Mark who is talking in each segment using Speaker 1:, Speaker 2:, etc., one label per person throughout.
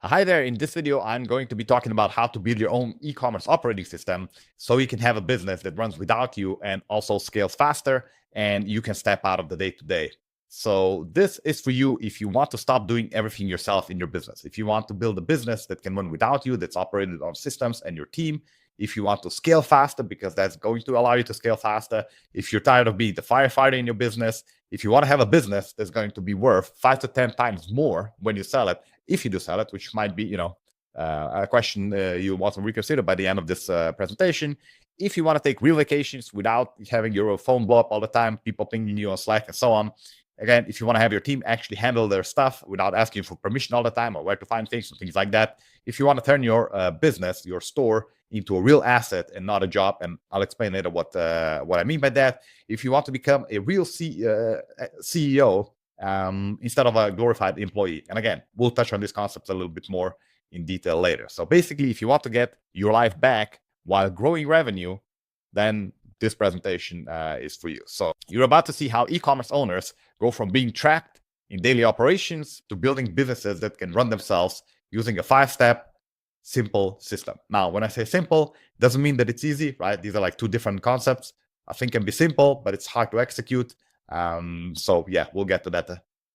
Speaker 1: Hi there. In this video, I'm going to be talking about how to build your own e-commerce operating system so you can have a business that runs without you and also scales faster, and you can step out of the day-to-day. So this is for you if you want to stop doing everything yourself in your business. If you want to build a business that can run without you, that's operated on systems and your team. If you want to scale faster, because that's going to allow you to scale faster. If you're tired of being the firefighter in your business. If you want to have a business that's going to be worth 5 to 10 times more when you sell it, if you do sell it, which might be, a question you want to reconsider by the end of this presentation. If you want to take real vacations without having your phone blow up all the time, people pinging you on Slack and so on. Again, if you want to have your team actually handle their stuff without asking for permission all the time or where to find things and things like that. If you want to turn your business, your store, into a real asset and not a job, and I'll explain later what I mean by that. If you want to become a real CEO instead of a glorified employee. And again, we'll touch on these concepts a little bit more in detail later. So basically, if you want to get your life back while growing revenue, then this presentation is for you. So you're about to see how e-commerce owners go from being trapped in daily operations to building businesses that can run themselves using a 5-step simple system. Now, when I say simple, doesn't mean that it's easy, right? These are like two different concepts. I think can be simple, but it's hard to execute. So yeah, we'll get to that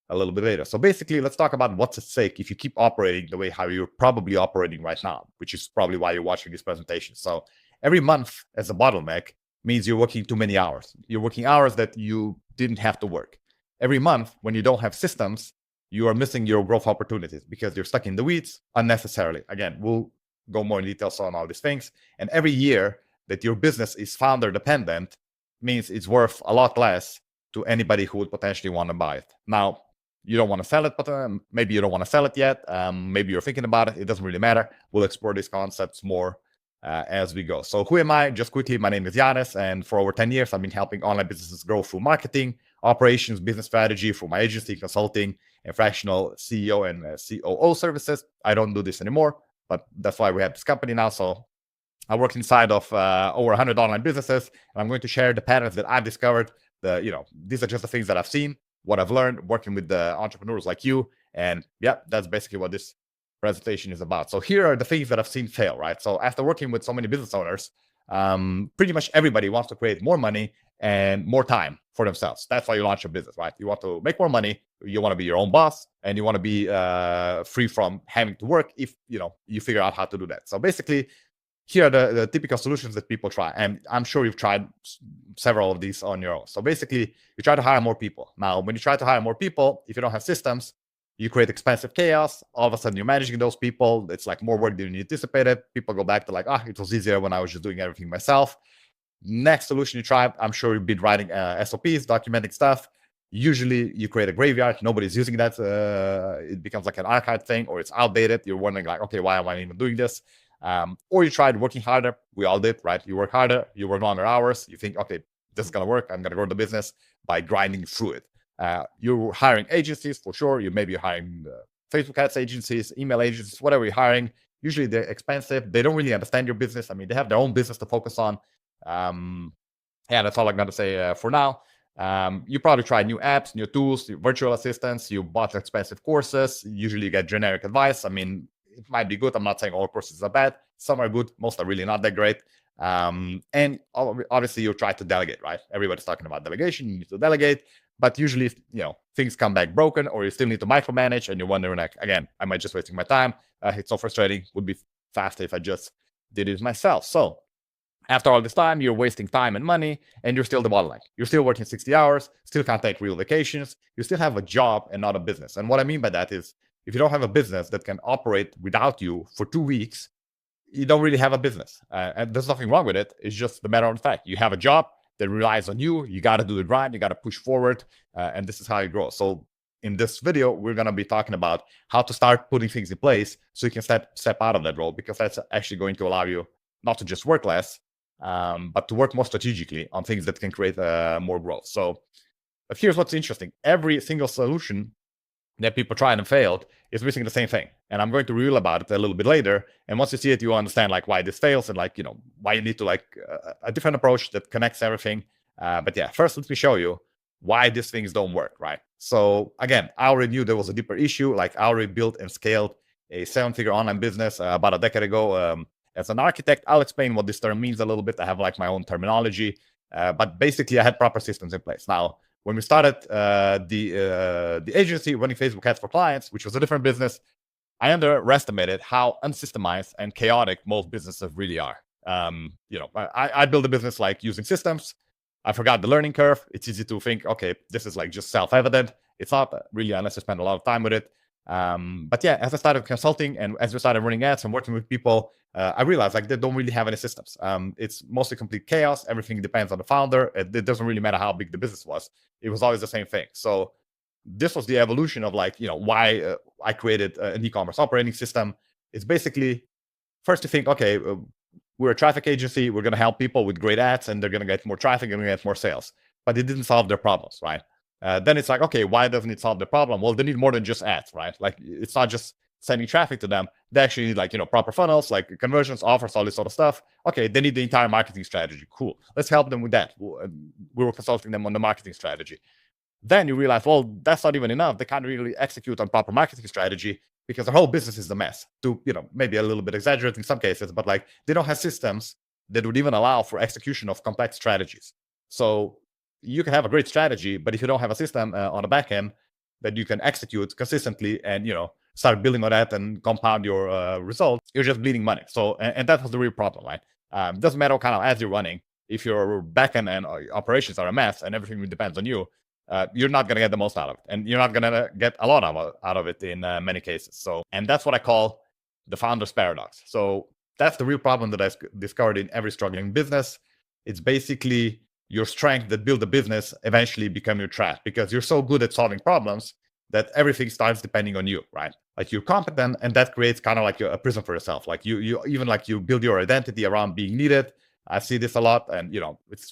Speaker 1: a little bit later. So basically, let's talk about what's at stake if you keep operating the way how you're probably operating right now, which is probably why you're watching this presentation. So every month as a bottleneck means you're working too many hours. You're working hours that you didn't have to work. Every month, when you don't have systems, you are missing your growth opportunities because you're stuck in the weeds unnecessarily. Again, we'll go more in details on all these things. And every year that your business is founder dependent means it's worth a lot less to anybody who would potentially want to buy it. Now, you don't want to sell it, but maybe you don't want to sell it yet. Maybe you're thinking about it. It doesn't really matter. We'll explore these concepts more as we go. So who am I? Just quickly, my name is Yanis, and for over 10 years, I've been helping online businesses grow through marketing, operations, business strategy, through my agency, consulting, and fractional CEO and COO services. I don't do this anymore, but that's why we have this company now. So I work inside of over 100 online businesses, and I'm going to share the patterns that I've discovered. These are just the things that I've seen, what I've learned working with the entrepreneurs like you. And yeah, that's basically what this presentation is about. So here are the things that I've seen fail, right? So after working with so many business owners, pretty much everybody wants to create more money and more time for themselves. That's why you launch a business, right? You want to make more money, you want to be your own boss, and you want to be free from having to work if you figure out how to do that. So basically, here are the typical solutions that people try, and I'm sure you've tried several of these on your own. So basically, you try to hire more people. Now, when you try to hire more people, if you don't have systems, you create expensive chaos. All of a sudden, you're managing those people. It's like more work than you anticipated. People go back to like, it was easier when I was just doing everything myself. Next solution you try, I'm sure you've been writing SOPs, documenting stuff. Usually, you create a graveyard. Nobody's using that. It becomes like an archive thing, or it's outdated. You're wondering like, okay, why am I even doing this? Or you tried working harder. We all did, right? You work harder, you work longer hours. You think, okay, this is going to work. I'm going to grow the business by grinding through it. You're hiring agencies for sure. You're hiring Facebook ads agencies, email agencies, whatever you're hiring. Usually they're expensive. They don't really understand your business. I mean, they have their own business to focus on. Yeah, that's all I'm going to say for now. You probably tried new apps, new tools, virtual assistants. You bought expensive courses. Usually you get generic advice. I mean, it might be good. I'm not saying all courses are bad. Some are good. Most are really not that great. And obviously you try to delegate, right? Everybody's talking about delegation. You need to delegate. But usually, things come back broken, or you still need to micromanage, and you're wondering, like, again, am I just wasting my time? It's so frustrating. Would be faster if I just did it myself. So after all this time, you're wasting time and money, and you're still the bottleneck. You're still working 60 hours, still can't take real vacations. You still have a job and not a business. And what I mean by that is, if you don't have a business that can operate without you for 2 weeks, you don't really have a business. And there's nothing wrong with it. It's just the matter of fact. You have a job that relies on you. You got to do the grind. You got to push forward. And this is how you grow. So in this video, we're going to be talking about how to start putting things in place so you can step out of that role, because that's actually going to allow you not to just work less, but to work more strategically on things that can create more growth. So but here's what's interesting. Every single solution that people tried and failed is missing the same thing. And I'm going to reel about it a little bit later. And once you see it, you understand like why this fails and like, why you need to like a different approach that connects everything. But yeah, first, let me show you why these things don't work, right? So again, I already knew there was a deeper issue. Like I already built and scaled a 7-figure online business about a decade ago. As an architect, I'll explain what this term means a little bit. I have like my own terminology, but basically I had proper systems in place. Now, when we started the agency running Facebook ads for clients, which was a different business, I underestimated how unsystemized and chaotic most businesses really are. I built a business like using systems. I forgot the learning curve. It's easy to think, okay, this is like just self-evident. It's not really unless you spend a lot of time with it. But yeah, as I started consulting and as we started running ads and working with people, I realized like they don't really have any systems. It's mostly complete chaos. Everything depends on the founder. It doesn't really matter how big the business was. It was always the same thing. So this was the evolution of like, why I created an e-commerce operating system. It's basically first to think, okay, we're a traffic agency. We're going to help people with great ads and they're going to get more traffic and we're going to get more sales. But it didn't solve their problems, right? Then it's like, okay, why doesn't it solve the problem? Well, they need more than just ads, right? Like it's not just sending traffic to them. They actually need like, proper funnels, like conversions, offers, all this sort of stuff. Okay, they need the entire marketing strategy. Cool. Let's help them with that. We were consulting them on the marketing strategy. Then you realize, well, that's not even enough. They can't really execute on proper marketing strategy because their whole business is a mess. To, maybe a little bit exaggerate in some cases, but like they don't have systems that would even allow for execution of complex strategies. So you can have a great strategy, but if you don't have a system on the back end that you can execute consistently and, start building on that and compound your results, you're just bleeding money. So, and that was the real problem, right? It doesn't matter what kind of ads you're running. If your backend and operations are a mess and everything depends on you, you're not going to get the most out of it. And you're not going to get a lot out of it in many cases. So, and that's what I call the founder's paradox. So that's the real problem that I discovered in every struggling business. It's basically your strength that build a business eventually become your trap because you're so good at solving problems that everything starts depending on you, right? Like you're competent and that creates kind of like a prison for yourself. Like you even like you build your identity around being needed. I see this a lot and,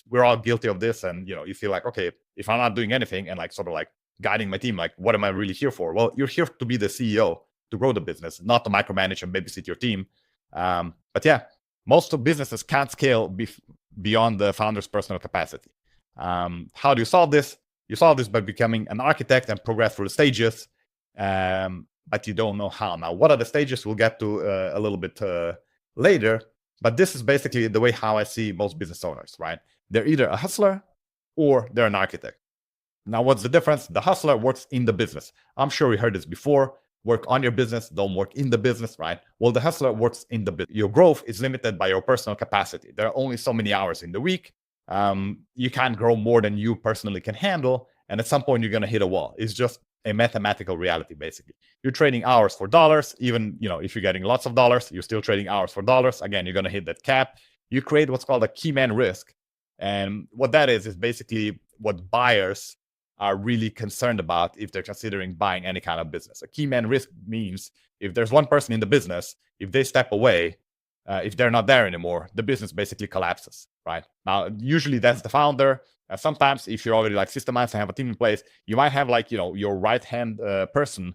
Speaker 1: we're all guilty of this. And, you feel like, okay, if I'm not doing anything and like sort of like guiding my team, like what am I really here for? Well, you're here to be the CEO, to grow the business, not to micromanage and babysit your team. But yeah, most of businesses can't scale beyond the founder's personal capacity. How do you solve this? You solve this by becoming an architect and progress through the stages, but you don't know how. Now, what are the stages? We'll get to a little bit later, but this is basically the way how I see most business owners, right? They're either a hustler or they're an architect. Now, what's the difference? The hustler works in the business. I'm sure you heard this before. Work on your business, don't work in the business, right? Well, the hustler works in the business. Your growth is limited by your personal capacity. There are only so many hours in the week. You can't grow more than you personally can handle. And at some point, you're going to hit a wall. It's just a mathematical reality, basically. You're trading hours for dollars. Even, if you're getting lots of dollars, you're still trading hours for dollars. Again, you're going to hit that cap. You create what's called a key man risk. And what that is basically what buyers are really concerned about if they're considering buying any kind of business. A key man risk means if there's one person in the business, if they step away, if they're not there anymore, the business basically collapses, right? Now, usually that's the founder. Sometimes if you're already like systemized and have a team in place, you might have like, your right-hand person,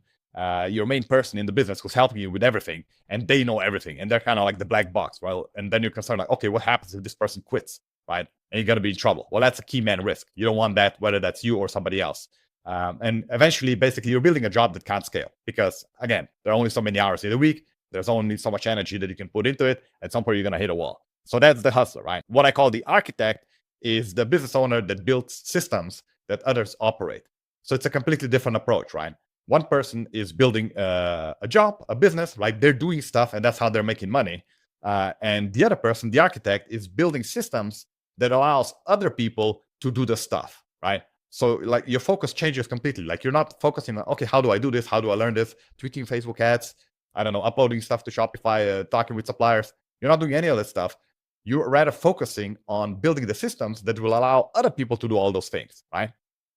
Speaker 1: your main person in the business who's helping you with everything, and they know everything, and they're kind of like the black box, well, and then you're concerned like, okay, what happens if this person quits, right? And you're going to be in trouble. Well, that's a key man risk. You don't want that, whether that's you or somebody else. And eventually, basically, you're building a job that can't scale because, again, there are only so many hours in a week. There's only so much energy that you can put into it. At some point, you're going to hit a wall. So that's the hustler, right? What I call the architect is the business owner that builds systems that others operate. So it's a completely different approach, right? One person is building a job, a business, right? They're doing stuff, and that's how they're making money. And the other person, the architect, is building systems that allows other people to do the stuff, right? So like your focus changes completely. Like you're not focusing on, okay, how do I do this? How do I learn this? Tweaking Facebook ads, I don't know, uploading stuff to Shopify, talking with suppliers. You're not doing any of that stuff. You're rather focusing on building the systems that will allow other people to do all those things, right?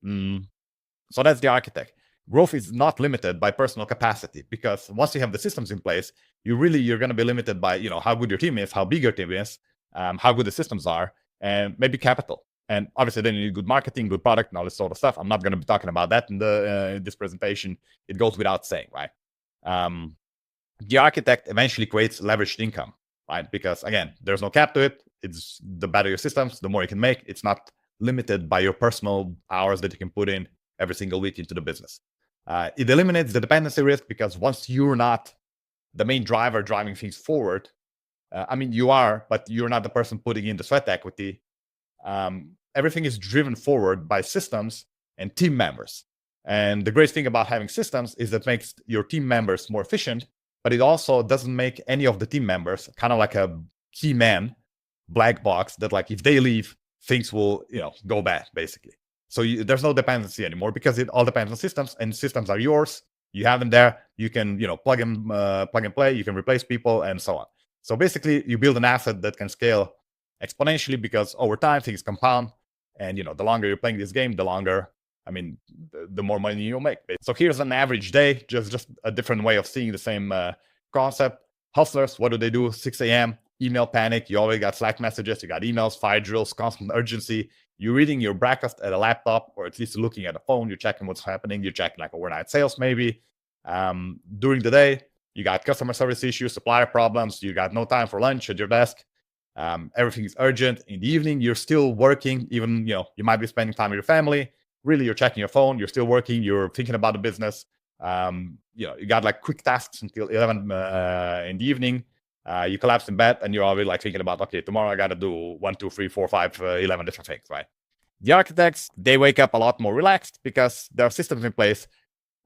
Speaker 1: So that's the architect. Growth is not limited by personal capacity because once you have the systems in place, you're going to be limited by, how good your team is, how big your team is, how good the systems are, and maybe capital. And obviously then you need good marketing, good product, and all this sort of stuff. I'm not going to be talking about that in this presentation. It goes without saying, right? The architect eventually creates leveraged income, right? Because again, there's no cap to it. It's the better your systems, the more you can make. It's not limited by your personal hours that you can put in every single week into the business. It eliminates the dependency risk because once you're not the main driver driving things forward. I mean, you are, but you're not the person putting in the sweat equity. Everything is driven forward by systems and team members. And the great thing about having systems is that makes your team members more efficient, but it also doesn't make any of the team members kind of like a key man black box that, like, if they leave, things will, go bad, basically. So there's no dependency anymore because it all depends on systems, and systems are yours. You have them there. You can, plug and play. You can replace people and so on. So basically, you build an asset that can scale exponentially because over time things compound, and the longer you're playing this game, the longer, the more money you'll make. So here's an average day, just a different way of seeing the same concept. Hustlers, what do? 6 a.m. email panic. You already got Slack messages, you got emails, fire drills, constant urgency. You're reading your breakfast at a laptop, or at least looking at a phone. You're checking what's happening. You're checking like overnight sales, maybe. During the day, you got customer service issues, supplier problems. You got no time for lunch at your desk. Everything is urgent. In the evening, you're still working. Even, you might be spending time with your family. Really, you're checking your phone. You're still working. You're thinking about the business. You got like quick tasks until 11 in the evening. You collapse in bed and you're already like thinking about, okay, tomorrow I got to do 1, 2, 3, 4, 5, 11 different things, right? The architects, they wake up a lot more relaxed because there are systems in place.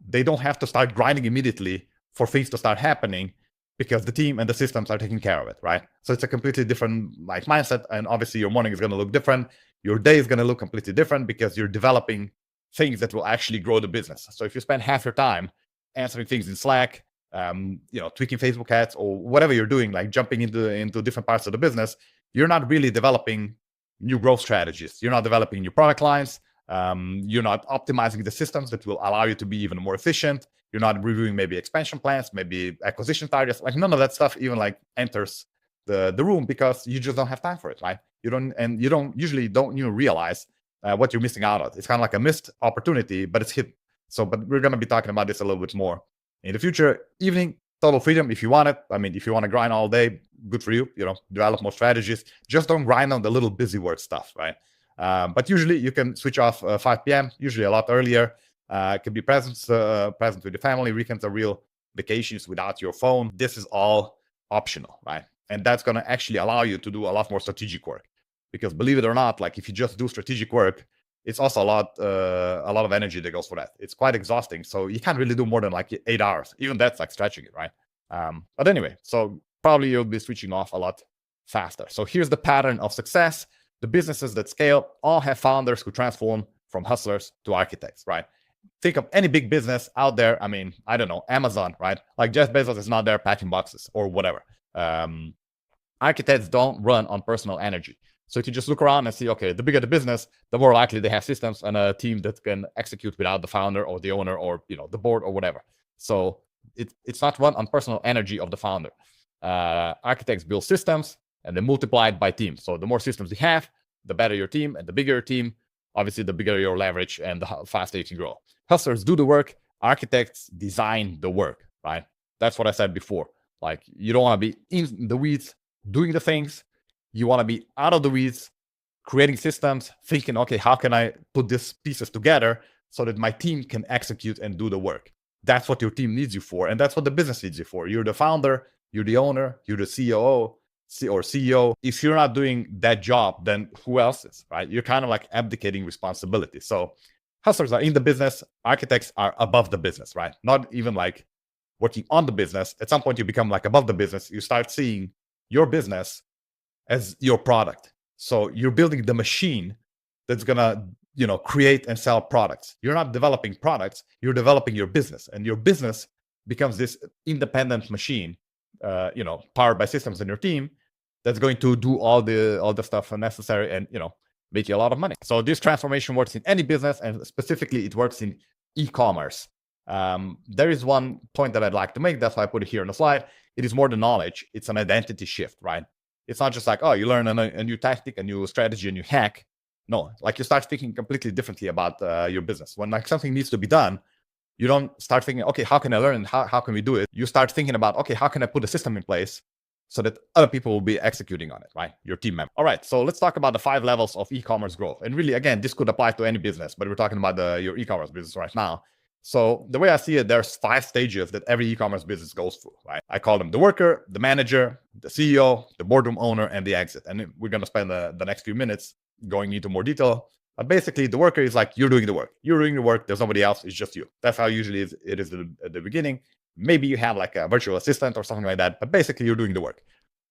Speaker 1: They don't have to start grinding immediately for things to start happening because the team and the systems are taking care of it, right? So it's a completely different like mindset, and obviously your morning is going to look different. Your day is going to look completely different because you're developing things that will actually grow the business. So if you spend half your time answering things in Slack, tweaking Facebook ads or whatever you're doing, like jumping into different parts of the business, you're not really developing new growth strategies. You're not developing new product lines. You're not optimizing the systems that will allow you to be even more efficient. You're not reviewing maybe expansion plans, maybe acquisition targets. Like none of that stuff even like enters the room because you just don't have time for it, right? You don't usually even realize what you're missing out on. It's kind of like a missed opportunity, but it's hidden. So, but we're going to be talking about this a little bit more in the future. Evening, total freedom if you want it. If you want to grind all day, good for you. Develop more strategies. Just don't grind on the little busy work stuff, right? But usually you can switch off 5 p.m., usually a lot earlier. It can be present with the family. Weekends are real vacations without your phone. This is all optional, right? And that's going to actually allow you to do a lot more strategic work. Because believe it or not, like if you just do strategic work, it's also a lot of energy that goes for that. It's quite exhausting. So you can't really do more than like 8 hours. Even that's like stretching it, right? But anyway, so probably you'll be switching off a lot faster. So here's the pattern of success. The businesses that scale all have founders who transform from hustlers to architects, right? Think of any big business out there. I don't know, Amazon, right? Like Jeff Bezos is not there packing boxes or whatever. Architects don't run on personal energy. So if you just look around and see, okay, the bigger the business, the more likely they have systems and a team that can execute without the founder or the owner or the board or whatever. So it's not run on personal energy of the founder. Architects build systems and they multiply it by teams. So the more systems you have, the better your team, and the bigger your team, obviously the bigger your leverage and the faster you can grow. Hustlers do the work. Architects design the work, right? That's what I said before. Like you don't want to be in the weeds doing the things. You want to be out of the weeds, creating systems, thinking, okay, how can I put these pieces together so that my team can execute and do the work? That's what your team needs you for. And that's what the business needs you for. You're the founder, you're the owner, you're the COO or CEO. If you're not doing that job, then who else is, right? You're kind of like abdicating responsibility. So hustlers are in the business. Architects are above the business, right? Not even like working on the business. At some point, you become like above the business. You start seeing your business as your product. So you're building the machine that's gonna, create and sell products. You're not developing products, you're developing your business. And your business becomes this independent machine, powered by systems in your team that's going to do all the stuff necessary and, make you a lot of money. So this transformation works in any business, and specifically it works in e-commerce. There is one point that I'd like to make. That's why I put it here on the slide. It is more than knowledge. It's an identity shift, right? It's not just like, oh, you learn a new tactic, a new strategy, a new hack. No, like you start thinking completely differently about your business. When like something needs to be done, you don't start thinking, okay, how can I learn? How can we do it? You start thinking about, okay, how can I put a system in place so that other people will be executing on it, right? Your team member. All right, so let's talk about the 5 levels of e-commerce growth. And really, again, this could apply to any business, but we're talking about your e-commerce business right now. So the way I see it, there's 5 stages that every e-commerce business goes through, right? I call them the worker, the manager, the CEO, the boardroom owner, and the exit. And we're going to spend the next few minutes going into more detail. But basically, the worker is like, you're doing the work. You're doing the work. There's nobody else. It's just you. That's how usually it is at the beginning. Maybe you have like a virtual assistant or something like that. But basically, you're doing the work.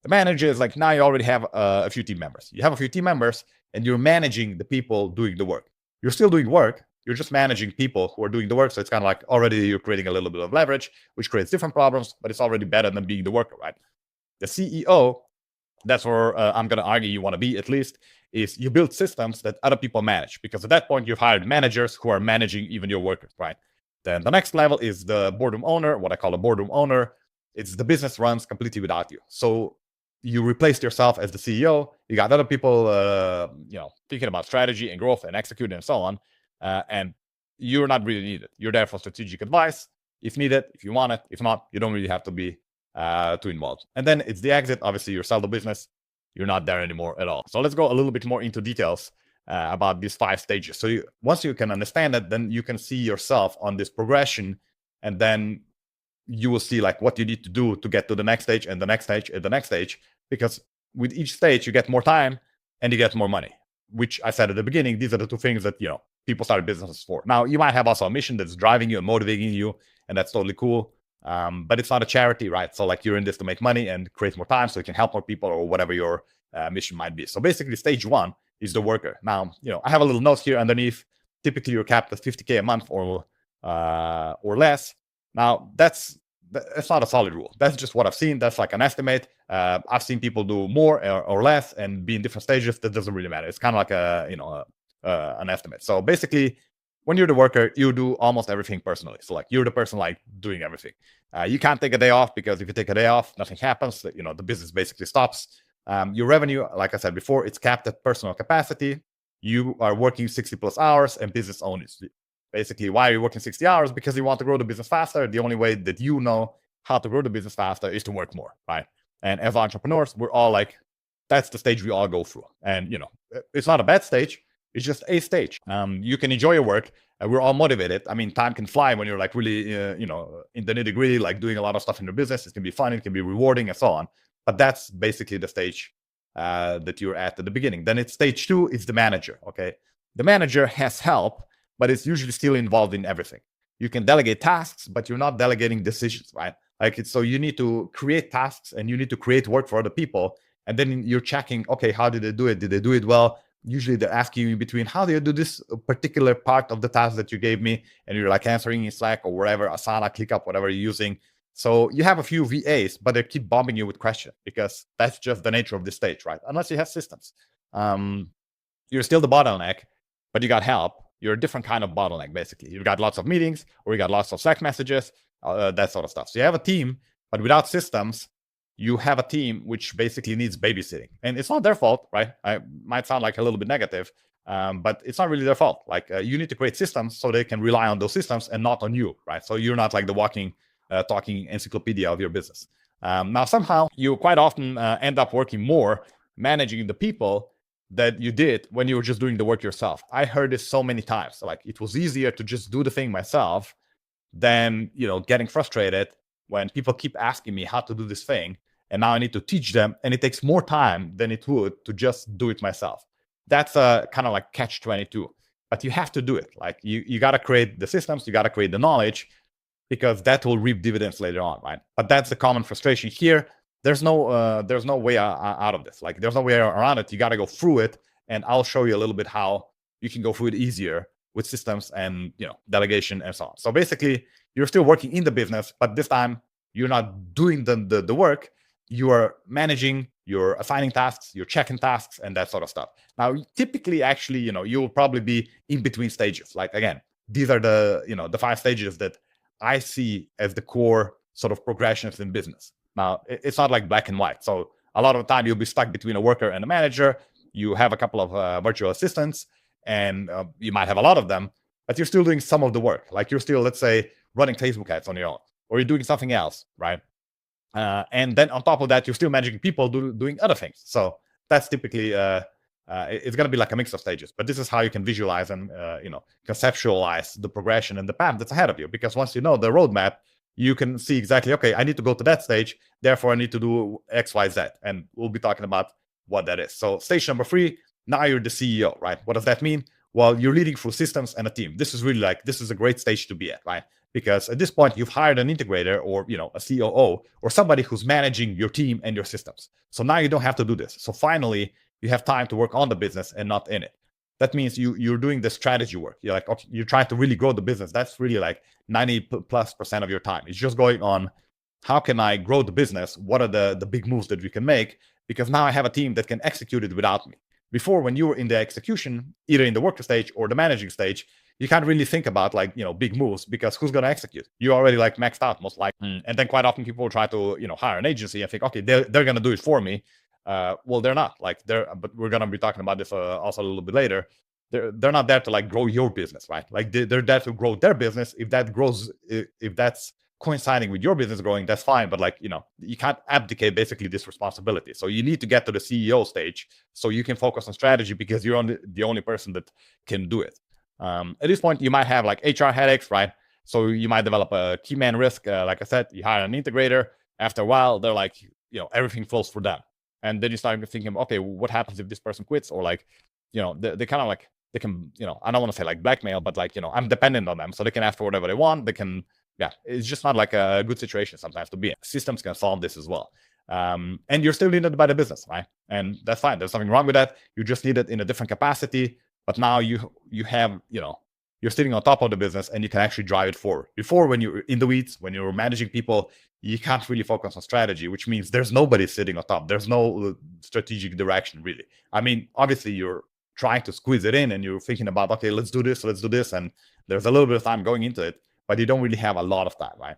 Speaker 1: The manager is like, now you already have a few team members. You have a few team members, and you're managing the people doing the work. You're still doing work. You're just managing people who are doing the work. So it's kind of like already you're creating a little bit of leverage, which creates different problems, but it's already better than being the worker, right? The CEO, that's where I'm going to argue you want to be at least, is you build systems that other people manage. Because at that point, you've hired managers who are managing even your workers, right? Then the next level is the boardroom owner, what I call a boardroom owner. It's the business runs completely without you. So you replaced yourself as the CEO. You got other people, thinking about strategy and growth and executing and so on. And you're not really needed. You're there for strategic advice if needed, if you want it. If not, you don't really have to be too involved. And then it's the exit. Obviously, you sell the business. You're not there anymore at all. So let's go a little bit more into details about these 5 stages. So once you can understand it, then you can see yourself on this progression, and then you will see like what you need to do to get to the next stage and the next stage and the next stage. Because with each stage, you get more time and you get more money, which I said at the beginning, these are the 2 things that, people start businesses for. Now, you might have also a mission that's driving you and motivating you, and that's totally cool. But it's not a charity, right? So like you're in this to make money and create more time so you can help more people or whatever your mission might be. So basically, stage 1 is the worker. Now, I have a little note here underneath. Typically, you're capped at 50K a month or less. Now, that's not a solid rule. That's just what I've seen. That's like an estimate. I've seen people do more or less and be in different stages. That doesn't really matter. It's kind of like an estimate. So basically, when you're the worker, you do almost everything personally. So like you're the person like doing everything. You can't take a day off, because if you take a day off, nothing happens. The business basically stops. Your revenue, like I said before, it's capped at personal capacity. You are working 60 plus hours, and business owners. Basically, why are you working 60 hours? Because you want to grow the business faster. The only way that you know how to grow the business faster is to work more, right? And as entrepreneurs, we're all like, that's the stage we all go through. And, it's not a bad stage. It's just a stage. You can enjoy your work. We're all motivated. I mean, time can fly when you're like really, in the nitty gritty, like doing a lot of stuff in your business. It can be fun. It can be rewarding and so on. But that's basically the stage that you're at the beginning. Then it's stage 2. It's the manager. Okay. The manager has help, but it's usually still involved in everything. You can delegate tasks, but you're not delegating decisions, right? So you need to create tasks and you need to create work for other people. And then you're checking, okay, how did they do it? Did they do it well? Usually they're asking you in between, how do you do this particular part of the task that you gave me? And you're like answering in Slack or wherever, Asana, ClickUp, whatever you're using. So you have a few VAs, but they keep bombing you with questions because that's just the nature of this stage, right? Unless you have systems. You're still the bottleneck, but you got help. You're a different kind of bottleneck, basically. You've got lots of meetings, or you got lots of Slack messages, that sort of stuff. So you have a team, but without systems, you have a team which basically needs babysitting. And it's not their fault, right? I might sound like a little bit negative, but it's not really their fault. Like you need to create systems so they can rely on those systems and not on you, right? So you're not like the walking, talking encyclopedia of your business. Now, somehow you quite often end up working more managing the people that you did when you were just doing the work yourself. I heard this so many times. So, like, it was easier to just do the thing myself than, getting frustrated when people keep asking me how to do this thing. And now I need to teach them, and it takes more time than it would to just do it myself. That's a kind of like catch-22. But you have to do it. Like you got to create the systems, you got to create the knowledge, because that will reap dividends later on, right? But that's the common frustration here. There's no way out of this. Like there's no way around it. You got to go through it, and I'll show you a little bit how you can go through it easier with systems and delegation and so on. So basically, you're still working in the business, but this time you're not doing the work. You are managing, you're assigning tasks, you're checking tasks, and that sort of stuff. Now, typically, actually, you'll probably be in between stages. Like again, these are the 5 stages that I see as the core sort of progressions in business. Now, it's not like black and white. So a lot of the time you'll be stuck between a worker and a manager. You have a couple of virtual assistants, and you might have a lot of them, but you're still doing some of the work. Like you're still, let's say, running Facebook ads on your own, or you're doing something else, right? And then on top of that, you're still managing people doing other things. So that's typically It's going to be like a mix of stages, but this is how you can visualize and conceptualize the progression and the path that's ahead of you. Because once you know the roadmap, you can see exactly, okay, I need to go to that stage, therefore I need to do X, Y, Z, and we'll be talking about what that is. So stage number 3, now you're the CEO, right? What does that mean? Well, you're leading through systems and a team. This is really this is a great stage to be at, right? Because at this point, you've hired an integrator or, a COO or somebody who's managing your team and your systems. So now you don't have to do this. So finally, you have time to work on the business and not in it. That means you're doing the strategy work. You're like, okay, you're trying to really grow the business. That's really like 90+% of your time. It's just going on, how can I grow the business? What are the big moves that we can make? Because now I have a team that can execute it without me. Before, when you were in the execution, either in the worker stage or the managing stage, you can't really think about big moves, because who's going to execute? You're already maxed out most likely. And then quite often people try to hire an agency and think, okay, they're going to do it for me. Well, they're not. But we're going to be talking about this also a little bit later. They're not there to grow your business, right? They're there to grow their business. If that grows, if that's coinciding with your business growing, that's fine. But you can't abdicate basically this responsibility. So you need to get to the CEO stage so you can focus on strategy, because you're the only person that can do it. At this point, you might have HR headaches, right? So you might develop a key man risk. Like I said, you hire an integrator. After a while, they're everything flows for them. And then you start thinking, okay, what happens if this person quits? Or they kind of they can, I don't want to say blackmail, but I'm dependent on them. So they can ask for whatever they want. They can, it's just not a good situation sometimes to be in. Systems can solve this as well. And you're still needed by the business, right? And that's fine. There's nothing wrong with that. You just need it in a different capacity. But now you have, you're sitting on top of the business and you can actually drive it forward. Before, when you're in the weeds, when you're managing people, you can't really focus on strategy, which means there's nobody sitting on top. There's no strategic direction, really. I mean, obviously, you're trying to squeeze it in and you're thinking about, okay, let's do this. And there's a little bit of time going into it, but you don't really have a lot of time, right?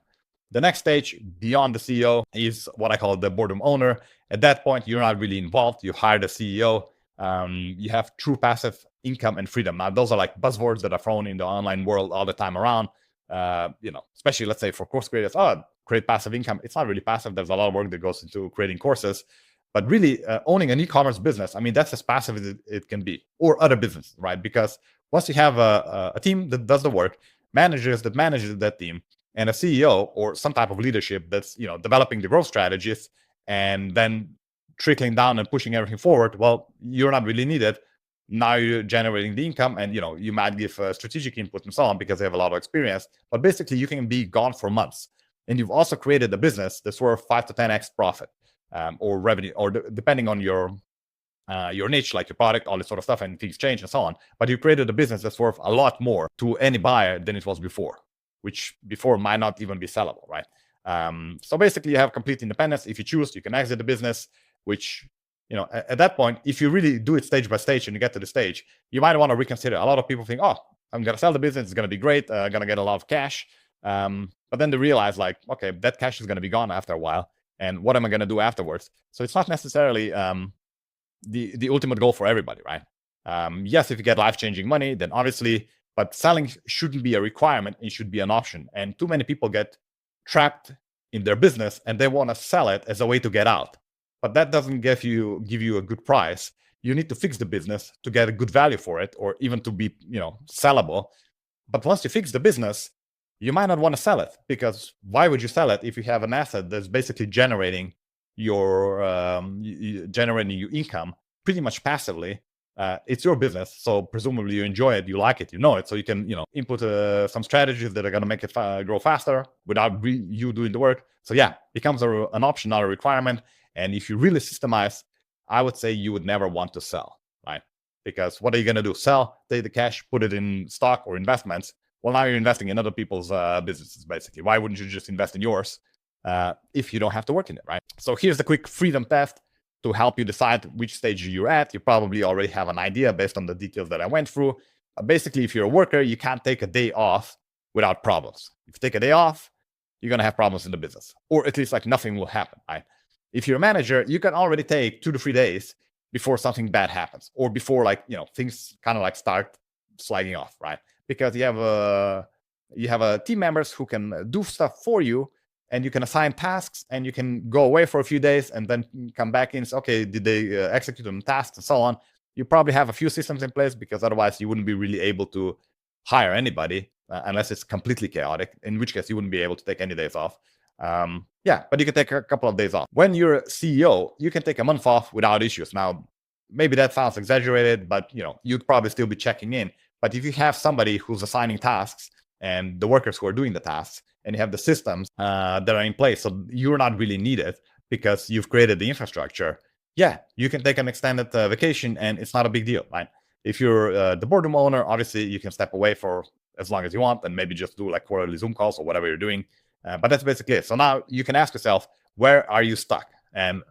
Speaker 1: The next stage beyond the CEO is what I call the boardroom owner. At that point, you're not really involved. You hire the CEO. You have true passive income and freedom. Now, those are buzzwords that are thrown in the online world all the time around. Especially, let's say, for course creators, create passive income. It's not really passive. There's a lot of work that goes into creating courses. But really, owning an e-commerce business, I mean, that's as passive as it can be, or other businesses, right? Because once you have a team that does the work, managers that manages that team, and a CEO or some type of leadership that's developing the growth strategies and then trickling down and pushing everything forward, well, you're not really needed. Now you're generating the income, and you might give strategic input and so on because they have a lot of experience. But basically, you can be gone for months, and you've also created a business that's worth 5 to 10x profit or revenue, or depending on your niche, like your product, all this sort of stuff, and things change and so on. But you created a business that's worth a lot more to any buyer than it was before, which before might not even be sellable, right? So basically, you have complete independence. If you choose, you can exit the business, which, at that point, if you really do it stage by stage and you get to the stage, you might want to reconsider. A lot of people think, oh, I'm going to sell the business. It's going to be great. I'm going to get a lot of cash. But then they realize, okay, that cash is going to be gone after a while. And what am I going to do afterwards? So it's not necessarily the ultimate goal for everybody, right? Yes, if you get life-changing money, then obviously, but selling shouldn't be a requirement. It should be an option. And too many people get trapped in their business and they want to sell it as a way to get out. But that doesn't give you a good price. You need to fix the business to get a good value for it, or even to be, sellable. But once you fix the business, you might not want to sell it, because why would you sell it if you have an asset that's basically generating your income pretty much passively? It's your business, so presumably you enjoy it, you like it, you know it, so you can input some strategies that are going to make it grow faster without you doing the work. So yeah, becomes an option, not a requirement. And if you really systemize, I would say you would never want to sell, right? Because what are you going to do? Sell, take the cash, put it in stock or investments. Well, now you're investing in other people's businesses, basically. Why wouldn't you just invest in yours if you don't have to work in it, right? So here's the quick freedom test to help you decide which stage you're at. You probably already have an idea based on the details that I went through. Basically, if you're a worker, you can't take a day off without problems. If you take a day off, you're going to have problems in the business, or at least nothing will happen, right? If you're a manager, you can already take 2 to 3 days before something bad happens, or before things kind of start sliding off, right? Because you have team members who can do stuff for you, and you can assign tasks, and you can go away for a few days and then come back in and say, okay, did they execute on tasks and so on? You probably have a few systems in place, because otherwise you wouldn't be really able to hire anybody unless it's completely chaotic, in which case you wouldn't be able to take any days off. Yeah, but you can take a couple of days off. When you're a CEO, you can take a month off without issues. Now, maybe that sounds exaggerated, but you'd probably still be checking in. But if you have somebody who's assigning tasks and the workers who are doing the tasks, and you have the systems that are in place, so you're not really needed because you've created the infrastructure, yeah, you can take an extended vacation and it's not a big deal, right? If you're the boardroom owner, obviously you can step away for as long as you want and maybe just do like quarterly Zoom calls or whatever you're doing. But that's basically it. So now you can ask yourself, where are you stuck? And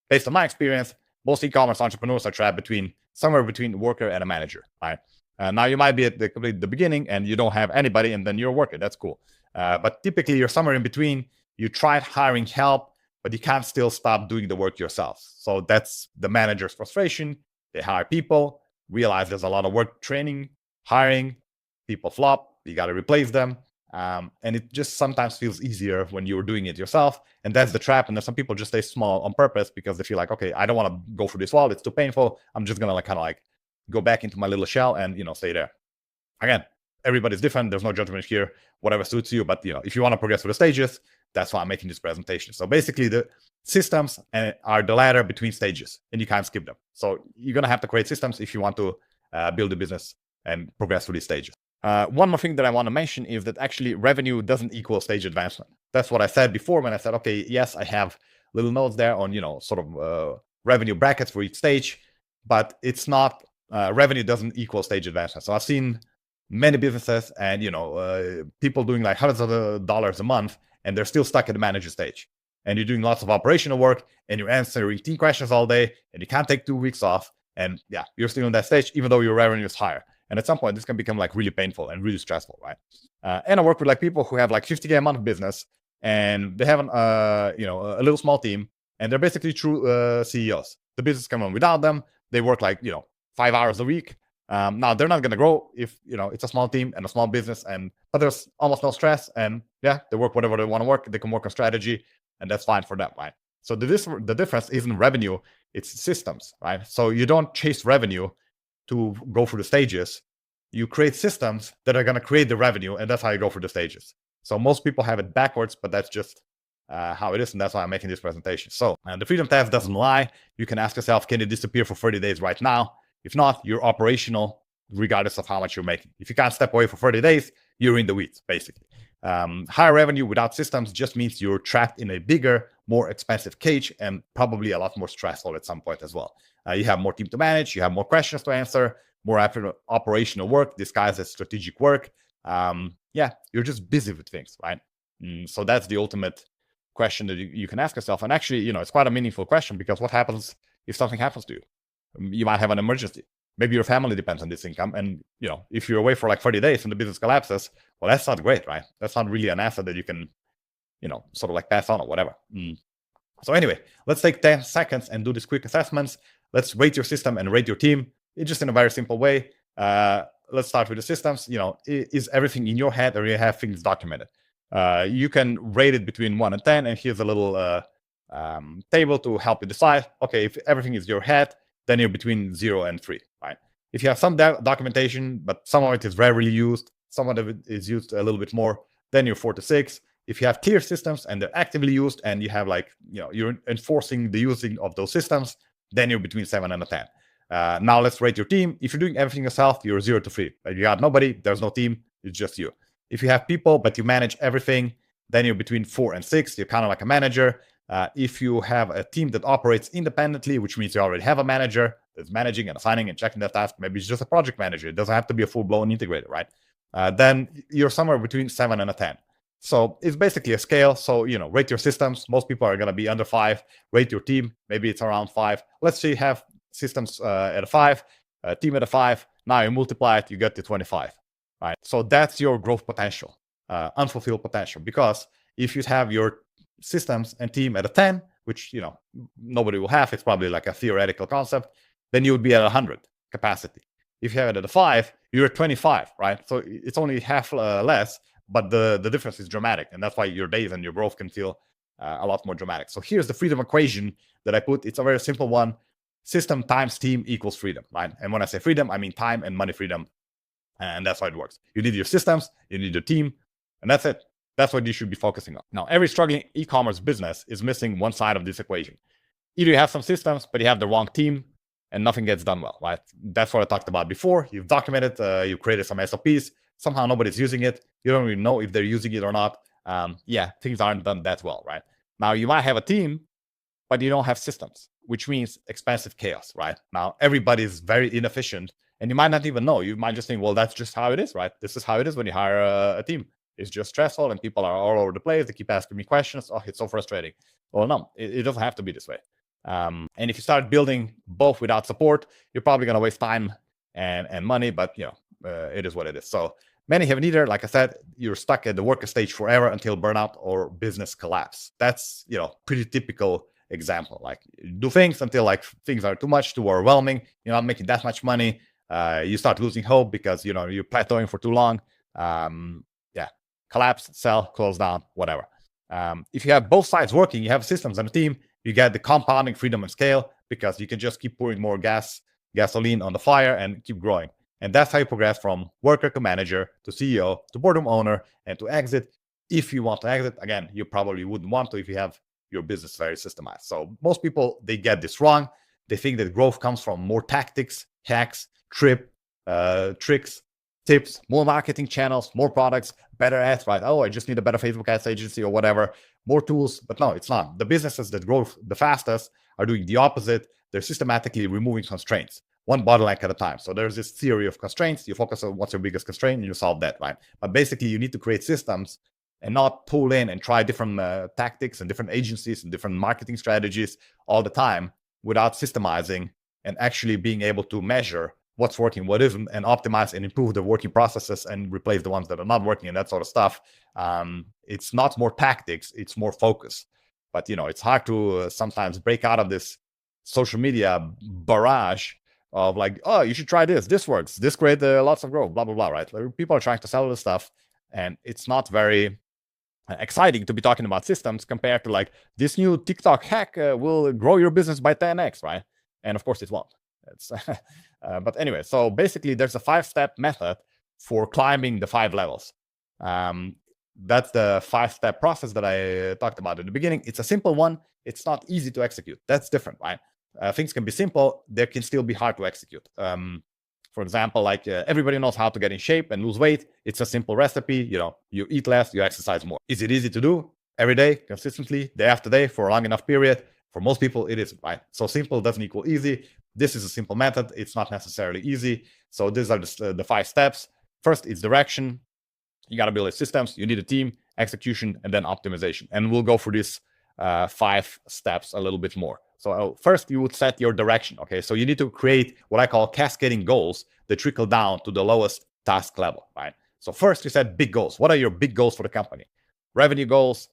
Speaker 1: based on my experience, most e-commerce entrepreneurs are trapped somewhere between a worker and a manager, right? Now you might be at the beginning and you don't have anybody, and then you're a worker. That's cool. But typically you're somewhere in between. You tried hiring help, but you can't still stop doing the work yourself. So that's the manager's frustration. They hire people, realize there's a lot of work training, hiring, people flop, you got to replace them. And it just sometimes feels easier when you're doing it yourself. And that's the trap. And then some people just stay small on purpose because they feel like, okay, I don't want to go through this wall. It's too painful. I'm just going to kind of go back into my little shell and, stay there. Again, everybody's different. There's no judgment here, whatever suits you. But, if you want to progress through the stages, that's why I'm making this presentation. So basically the systems are the ladder between stages and you can't skip them. So you're going to have to create systems if you want to build a business and progress through these stages. One more thing that I want to mention is that actually revenue doesn't equal stage advancement. That's what I said before when I said, okay, yes, I have little notes there on, sort of revenue brackets for each stage, but it's not, revenue doesn't equal stage advancement. So I've seen many businesses and, people doing like hundreds of dollars a month, and they're still stuck at the manager stage. And you're doing lots of operational work and you're answering team questions all day and you can't take 2 weeks off. And yeah, you're still in that stage, even though your revenue is higher. And at some point, this can become like really painful and really stressful, right? And I work with like people who have like 50K a month business and they have a little small team and they're basically true CEOs. The business can run without them. They work like, 5 hours a week. Now they're not going to grow if, it's a small team and a small business, but there's almost no stress, and yeah, they work whatever they want to work. They can work on strategy and that's fine for them, right? So the difference isn't revenue, it's systems, right? So you don't chase revenue to go through the stages. You create systems that are going to create the revenue, and that's how you go through the stages. So most people have it backwards, but that's just how it is, and that's why I'm making this presentation. So the freedom test doesn't lie. You can ask yourself, can it disappear for 30 days right now? If not, you're operational regardless of how much you're making. If you can't step away for 30 days, you're in the weeds, basically. Higher revenue without systems just means you're trapped in a bigger, more expensive cage, and probably a lot more stressful at some point as well. You have more team to manage, you have more questions to answer, more operational work disguised as strategic work. Yeah, you're just busy with things, right? So that's the ultimate question that you can ask yourself. And actually, it's quite a meaningful question, because what happens if something happens to you? You might have an emergency. Maybe your family depends on this income. And, if you're away for like 30 days and the business collapses, well, that's not great, right? That's not really an asset that you can, sort of like pass on or whatever. So anyway, let's take 10 seconds and do these quick assessments. Let's rate your system and rate your team. It's just in a very simple way. Let's start with the systems. Is everything in your head, or you have things documented? You can rate it between 1 and 10. And here's a little table to help you decide. Okay, if everything is your head, then you're between 0 and 3, right? If you have some documentation, but some of it is rarely used, some of it is used a little bit more, then you're 4 to 6. If you have clear systems and they're actively used, and you have you're enforcing the using of those systems, then you're between 7 and a 10. Now let's rate your team. If you're doing everything yourself, you're 0 to 3. If you got nobody, there's no team, it's just you. If you have people, but you manage everything, then you're between 4 and 6. You're kind of like a manager. If you have a team that operates independently, which means you already have a manager that's managing and assigning and checking the task, maybe it's just a project manager. It doesn't have to be a full-blown integrator, right? Then you're somewhere between 7 and a 10. So it's basically a scale. So, rate your systems. Most people are going to be under 5. Rate your team. Maybe it's around 5. Let's say you have systems at a 5, a team at a 5. Now you multiply it, you get to 25, right? So that's your growth potential, unfulfilled potential. Because if you have your systems and team at a 10, which, nobody will have, it's probably like a theoretical concept, then you would be at 100 capacity. If you have it at a 5, you're at 25, right? So it's only half less, but the difference is dramatic. And that's why your days and your growth can feel a lot more dramatic. So here's the freedom equation that I put. It's a very simple one. System times team equals freedom, right? And when I say freedom, I mean time and money freedom. And that's how it works. You need your systems, you need your team, and that's it. That's what you should be focusing on. Now, every struggling e-commerce business is missing one side of this equation. Either you have some systems, but you have the wrong team, and nothing gets done well, right? That's what I talked about before. You've documented, you created some SOPs. Somehow nobody's using it. You don't even know if they're using it or not. Things aren't done that well, right? Now, you might have a team, but you don't have systems, which means expensive chaos, right? Now, everybody's very inefficient, and you might not even know. You might just think, well, that's just how it is, right? This is how it is when you hire a team. It's just stressful, and people are all over the place. They keep asking me questions. Oh, it's so frustrating. Well, no, it doesn't have to be this way. And if you start building both without support, you're probably going to waste time and money, but it is what it is. So many have neither. Like I said, you're stuck at the worker stage forever until burnout or business collapse. That's, pretty typical example. Like, you do things until like things are too much, too overwhelming. You're not making that much money. You start losing hope because, you're plateauing for too long. Collapse, sell, close down, whatever. If you have both sides working, you have systems and a team, you get the compounding freedom and scale because you can just keep pouring more gasoline on the fire and keep growing. And that's how you progress from worker to manager to CEO to boardroom owner and to exit. If you want to exit, again, you probably wouldn't want to if you have your business very systemized. So most people, they get this wrong. They think that growth comes from more tactics, hacks, tricks, tips, more marketing channels, more products, better ads, right? Oh, I just need a better Facebook ads agency or whatever, more tools. But no, it's not. The businesses that grow the fastest are doing the opposite. They're systematically removing constraints, one bottleneck at a time. So there's this theory of constraints. You focus on what's your biggest constraint and you solve that, right? But basically, you need to create systems and not pull in and try different tactics and different agencies and different marketing strategies all the time without systemizing and actually being able to measure what's working, what isn't, and optimize and improve the working processes and replace the ones that are not working and that sort of stuff. It's not more tactics, it's more focus. But, it's hard to sometimes break out of this social media barrage of like, oh, you should try this. This works. This creates lots of growth, blah, blah, blah, right? Like, people are trying to sell this stuff, and it's not very exciting to be talking about systems compared to like, this new TikTok hack will grow your business by 10x, right? And of course it won't. But anyway, so basically there's a 5-step method for climbing the 5 levels. That's the 5-step process that I talked about at the beginning. It's a simple one. It's not easy to execute. That's different, right? Things can be simple. They can still be hard to execute. For example, like everybody knows how to get in shape and lose weight. It's a simple recipe. You eat less, you exercise more. Is it easy to do every day, consistently, day after day, for a long enough period? For most people, it isn't, right? So simple doesn't equal easy. This is a simple method. It's not necessarily easy. So these are the 5 steps. First, it's direction. You got to build systems. You need a team, execution, and then optimization. And we'll go through these 5 steps a little bit more. So first, you would set your direction. Okay, so you need to create what I call cascading goals that trickle down to the lowest task level, right? So first, you set big goals. What are your big goals for the company? Revenue goals,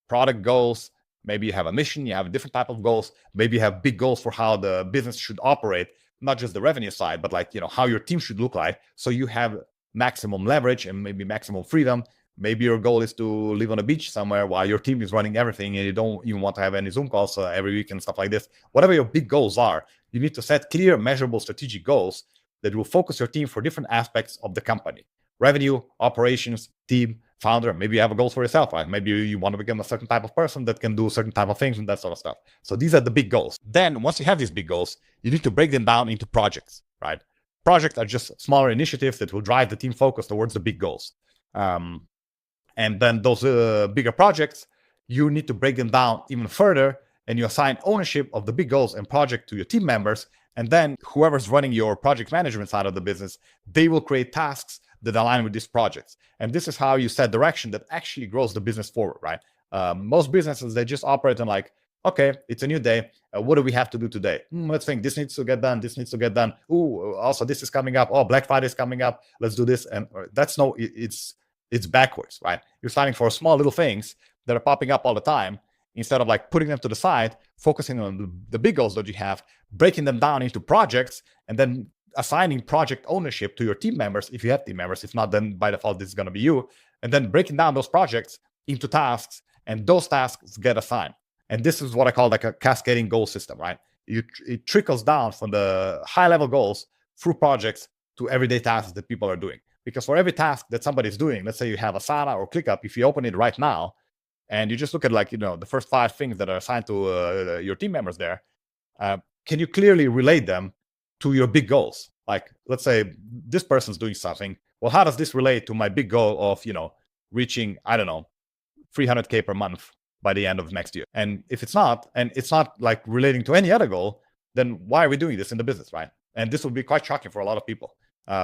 Speaker 1: product goals. Maybe you have a mission, you have a different type of goals. Maybe you have big goals for how the business should operate, not just the revenue side, but like, how your team should look like. So you have maximum leverage and maybe maximum freedom. Maybe your goal is to live on a beach somewhere while your team is running everything and you don't even want to have any Zoom calls every week and stuff like this. Whatever your big goals are, you need to set clear, measurable strategic goals that will focus your team for different aspects of the company. Revenue, operations, team, founder. Maybe you have a goal for yourself, right? Maybe you want to become a certain type of person that can do certain type of things and that sort of stuff. So these are the big goals. Then once you have these big goals, you need to break them down into projects, right? Projects are just smaller initiatives that will drive the team focus towards the big goals. And then those bigger projects, you need to break them down even further, and you assign ownership of the big goals and project to your team members. And then whoever's running your project management side of the business, they will create tasks that align with these projects. And this is how you set direction that actually grows the business forward, right? Most businesses, they just operate on like, okay, it's a new day. What do we have to do today? Let's think. This needs to get done. This needs to get done. Ooh, also this is coming up. Oh, Black Friday is coming up. Let's do this. And it's backwards, right? You're starting for small little things that are popping up all the time instead of like putting them to the side, focusing on the big goals that you have, breaking them down into projects, and then assigning project ownership to your team members if you have team members. If not, then by default, this is going to be you. And then breaking down those projects into tasks, and those tasks get assigned. And this is what I call like a cascading goal system, right? it trickles down from the high level goals through projects to everyday tasks that people are doing. Because for every task that somebody's doing, let's say you have Asana or ClickUp, if you open it right now and you just look at the first 5 things that are assigned to your team members there, can you clearly relate them to your big goals? Like, let's say this person's doing something. Well, how does this relate to my big goal of, reaching, I don't know, 300K per month by the end of next year? And if it's not, and it's not like relating to any other goal, then why are we doing this in the business, right? And this will be quite shocking for a lot of people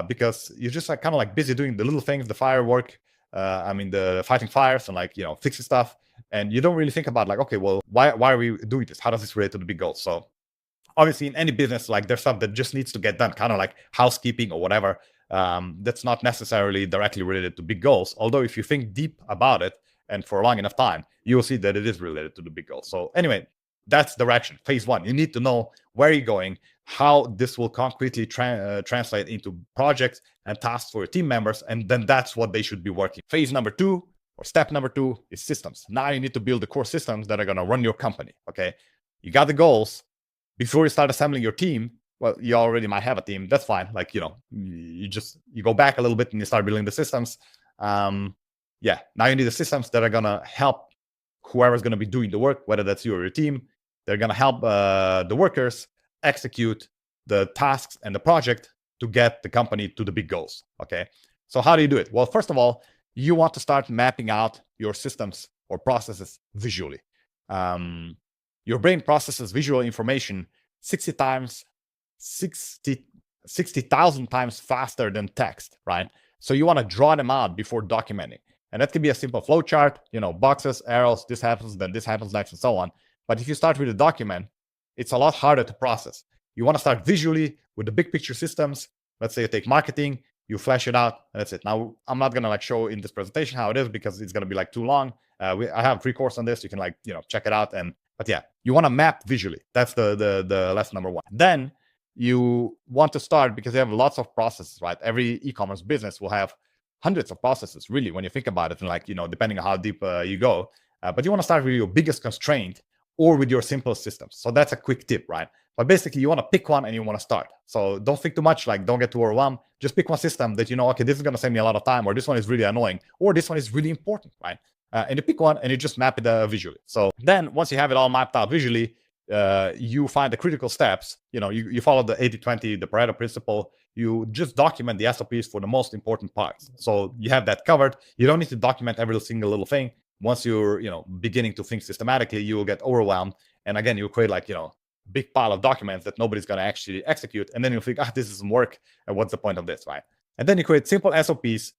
Speaker 1: because you're just like kind of like busy doing the little things, the firework, the fighting fires and fixing stuff. And you don't really think about like, okay, well, why are we doing this? How does this relate to the big goals? So obviously in any business, like there's stuff that just needs to get done, kind of like housekeeping or whatever. That's not necessarily directly related to big goals. Although if you think deep about it and for a long enough time, you will see that it is related to the big goals. So anyway, that's direction. Phase 1, you need to know where you're going, how this will concretely translate into projects and tasks for your team members, and then that's what they should be working. Phase number 2, or step number 2, is systems. Now you need to build the core systems that are going to run your company. Okay, you got the goals. Before you start assembling your team, well, you already might have a team. That's fine. Like, you go back a little bit and you start building the systems. Now you need the systems that are going to help whoever's going to be doing the work, whether that's you or your team. They're going to help the workers execute the tasks and the project to get the company to the big goals. Okay, so how do you do it? Well, first of all, you want to start mapping out your systems or processes visually. Your brain processes visual information 60,000 times faster than text, right? So you want to draw them out before documenting. And that can be a simple flow chart, boxes, arrows, this happens, then this happens next, and so on. But if you start with a document, it's a lot harder to process. You want to start visually with the big picture systems. Let's say you take marketing, you flash it out, and that's it. Now, I'm not going to show in this presentation how it is because it's going to be too long. I have a free course on this. You can check it out. But yeah, you want to map visually. That's the lesson number 1. Then you want to start, because you have lots of processes, right? Every e-commerce business will have hundreds of processes, really, when you think about it, and depending on how deep you go. But you want to start with your biggest constraint or with your simplest systems. So that's a quick tip, right? But basically, you want to pick one and you want to start. So don't think too much, don't get too overwhelmed. Just pick one system that okay, this is going to save me a lot of time, or this one is really annoying, or this one is really important, right? And you pick one and you just map it visually. So then once you have it all mapped out visually, you find the critical steps. You follow the 80-20, the Pareto principle. You just document the SOPs for the most important parts. So you have that covered. You don't need to document every single little thing. Once you're beginning to think systematically, you will get overwhelmed. And again, you create big pile of documents that nobody's going to actually execute. And then you'll think, this doesn't work. And what's the point of this, right? And then you create simple SOPs,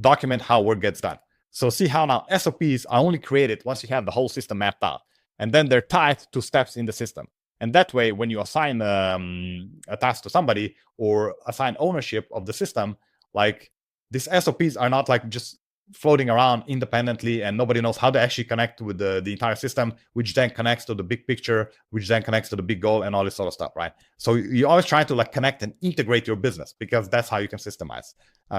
Speaker 1: document how work gets done. So see how now SOPs are only created once you have the whole system mapped out. And then they're tied to steps in the system. And that way, when you assign a task to somebody or assign ownership of the system, these SOPs are not just floating around independently and nobody knows how to actually connect with the entire system, which then connects to the big picture, which then connects to the big goal and all this sort of stuff, right? So you're always trying to connect and integrate your business because that's how you can systemize.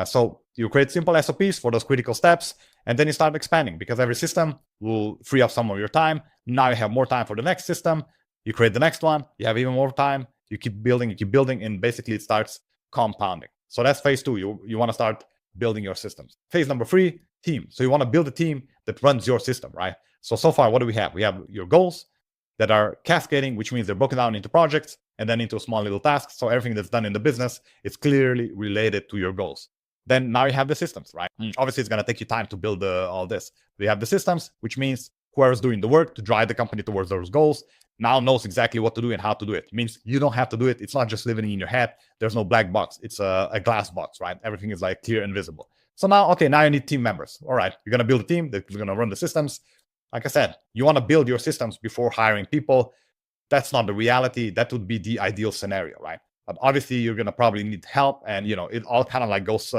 Speaker 1: So you create simple SOPs for those critical steps, and then you start expanding because every system will free up some of your time. Now you have more time for the next system. You create the next one, you have even more time, you keep building, and basically it starts compounding. So that's phase 2. You want to start building your systems. Phase number 3, team. So you want to build a team that runs your system, right? So far, what do we have? We have your goals that are cascading, which means they're broken down into projects and then into small little tasks. So everything that's done in the business is clearly related to your goals. Then now you have the systems, right? Obviously, it's going to take you time to build all this. We have the systems, which means whoever's doing the work to drive the company towards those goals now knows exactly what to do and how to do it. It means you don't have to do it. It's not just living in your head. There's no black box. It's a glass box, right? Everything is clear and visible. So now you need team members. All right, you're going to build a team that's going to run the systems. Like I said, you want to build your systems before hiring people. That's not the reality. That would be the ideal scenario, right? But obviously, you're going to probably need help. And, it all kind of goes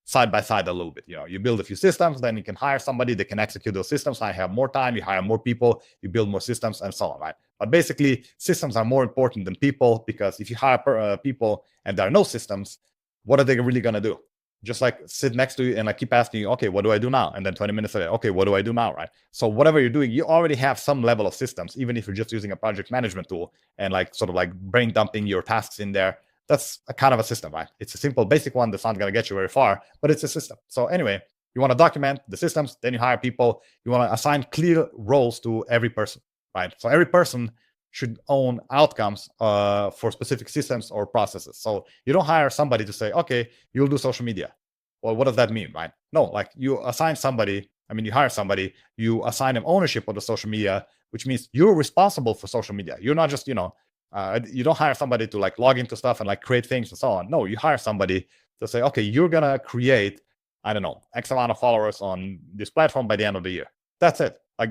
Speaker 1: side by side a little bit. You build a few systems, then you can hire somebody that can execute those systems. Now you have more time, you hire more people, you build more systems, and so on, right? But basically, systems are more important than people, because if you hire people and there are no systems, what are they really going to do? just like sit next to you and like keep asking you, okay, what do I do now? And then 20 minutes later, okay, what do I do now, right? So whatever you're doing, you already have some level of systems, even if you're just using a project management tool and like sort of like brain dumping your tasks in there. That's a kind of a system, right? It's a simple, basic one that's not going to get you very far, but it's a system. So anyway, you want to document the systems, then you hire people. You want to assign clear roles to every person, right? So every person should own outcomes for specific systems or processes. So you don't hire somebody to say, okay, you'll do social media. Well, what does that mean, right? No, like you assign somebody, you hire somebody, you assign them ownership of the social media, which means you're responsible for social media. You're not just, you don't hire somebody to like log into stuff and like create things and so on. No, you hire somebody to say, okay, you're going to create, I don't know, X amount of followers on this platform by the end of the year. That's it. Like,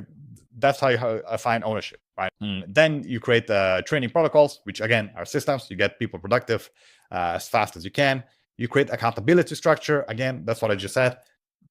Speaker 1: that's how you assign ownership, right? Then you create training protocols, which again are systems. You get people productive as fast as you can. You create accountability structure. Again, that's what I just said.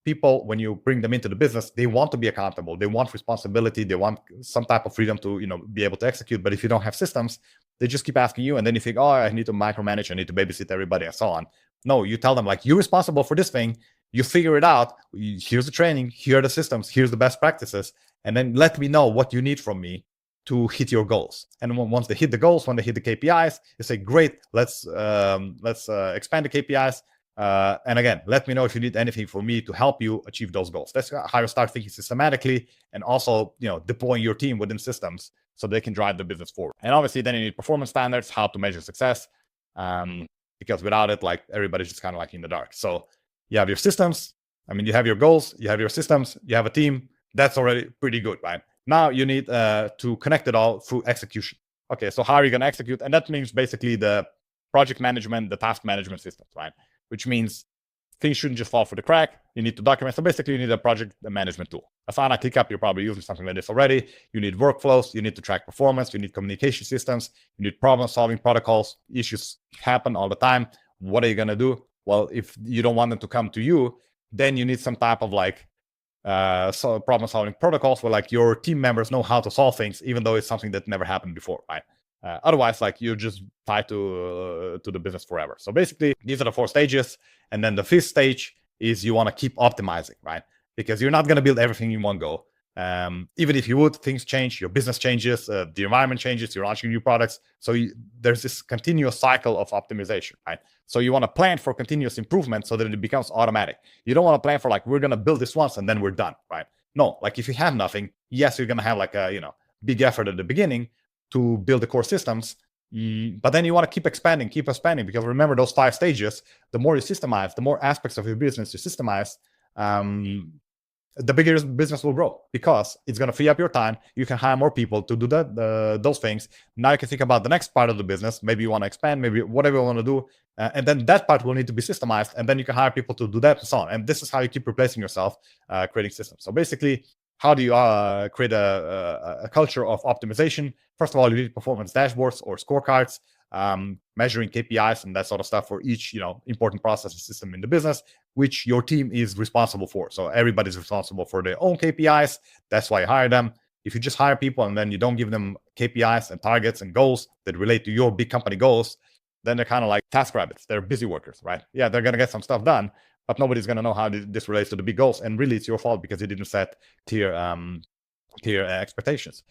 Speaker 1: People, when you bring them into the business, they want to be accountable. They want responsibility. They want some type of freedom to, be able to execute. But if you don't have systems, they just keep asking you. And then you think, oh, I need to micromanage. I need to babysit everybody and so on. No, you tell them like, you're responsible for this thing. You figure it out. Here's the training. Here are the systems. Here's the best practices. And then let me know what you need from me to hit your goals. And once they hit the goals, when they hit the KPIs, you say, great, let's expand the KPIs. And again, let me know if you need anything from me to help you achieve those goals. That's how you start thinking systematically, and also, deploying your team within systems so they can drive the business forward. And obviously, then you need performance standards, how to measure success, because without it, like everybody's just kind of like in the dark. So you have your systems. You have your goals, you have your systems, you have a team. That's already pretty good, right? Now you need to connect it all through execution. Okay, so how are you going to execute? And that means basically the project management, the task management systems, right? Which means things shouldn't just fall through the crack. You need to document. So basically, you need a project management tool. Asana, ClickUp, you're probably using something like this already. You need workflows. You need to track performance. You need communication systems. You need problem-solving protocols. Issues happen all the time. What are you going to do? Well, if you don't want them to come to you, then you need some type of like problem-solving protocols where like your team members know how to solve things, even though it's something that never happened before, right? Otherwise, like you're just tied to the business forever. So basically, these are the 4 stages, and then the 5th stage is you want to keep optimizing, right? Because you're not going to build everything in one go. Even if you would, things change, your business changes, the environment changes, you're launching new products. So there's this continuous cycle of optimization, right? So you want to plan for continuous improvement so that it becomes automatic. You don't want to plan for like, we're going to build this once and then we're done, right? No, like if you have nothing, yes, you're going to have like a, big effort at the beginning to build the core systems. But then you want to keep expanding, because remember those 5 stages, the more you systemize, the more aspects of your business you systemize, the bigger business will grow, because it's going to free up your time. You can hire more people to do those things. Now you can think about the next part of the business. Maybe you want to expand, maybe whatever you want to do. And then that part will need to be systemized. And then you can hire people to do that and so on. And this is how you keep replacing yourself, creating systems. So basically, how do you create a culture of optimization? First of all, you need performance dashboards or scorecards, measuring KPIs and that sort of stuff for each, important process and system in the business, which your team is responsible for. So everybody's responsible for their own KPIs. That's why you hire them. If you just hire people and then you don't give them KPIs and targets and goals that relate to your big company goals, then they're kind of like task rabbits. They're busy workers, right? Yeah, they're going to get some stuff done, but nobody's going to know how this relates to the big goals. And really, it's your fault because you didn't set clear expectations.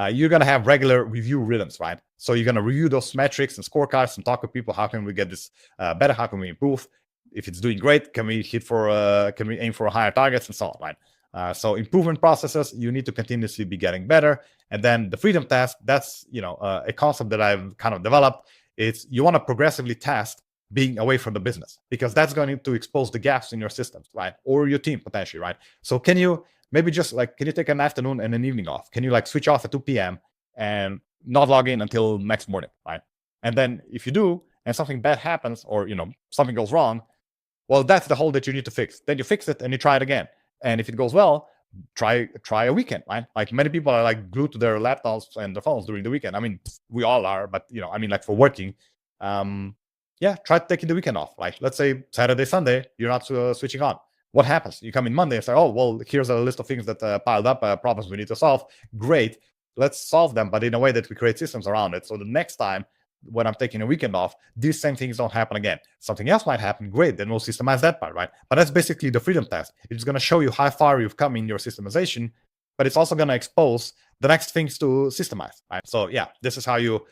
Speaker 1: You're going to have regular review rhythms, right? So you're going to review those metrics and scorecards and talk with people. How can we get this better? How can we improve? If it's doing great, can we aim for higher targets and so on, right? So improvement processes, you need to continuously be getting better. And then the freedom task, that's, a concept that I've kind of developed. It's you want to progressively test being away from the business, because that's going to expose the gaps in your systems, right? Or your team potentially, right? So can you maybe just like, can you take an afternoon and an evening off? Can you like switch off at 2 p.m. and not log in until next morning, right? And then if you do, and something bad happens, or, something goes wrong, well, that's the hole that you need to fix. Then you fix it and you try it again. And if it goes well, try a weekend, right? Like many people are like glued to their laptops and their phones during the weekend. We all are, but like for working, try taking the weekend off. Like let's say Saturday, Sunday, you're not switching on. What happens? You come in Monday and say, oh, well, here's a list of things that piled up, problems we need to solve. Great. Let's solve them, but in a way that we create systems around it. So the next time when I'm taking a weekend off, these same things don't happen again. Something else might happen, great, then we'll systemize that part, right? But that's basically the freedom test. It's going to show you how far you've come in your systemization, but it's also going to expose the next things to systemize, right? So yeah, this is how you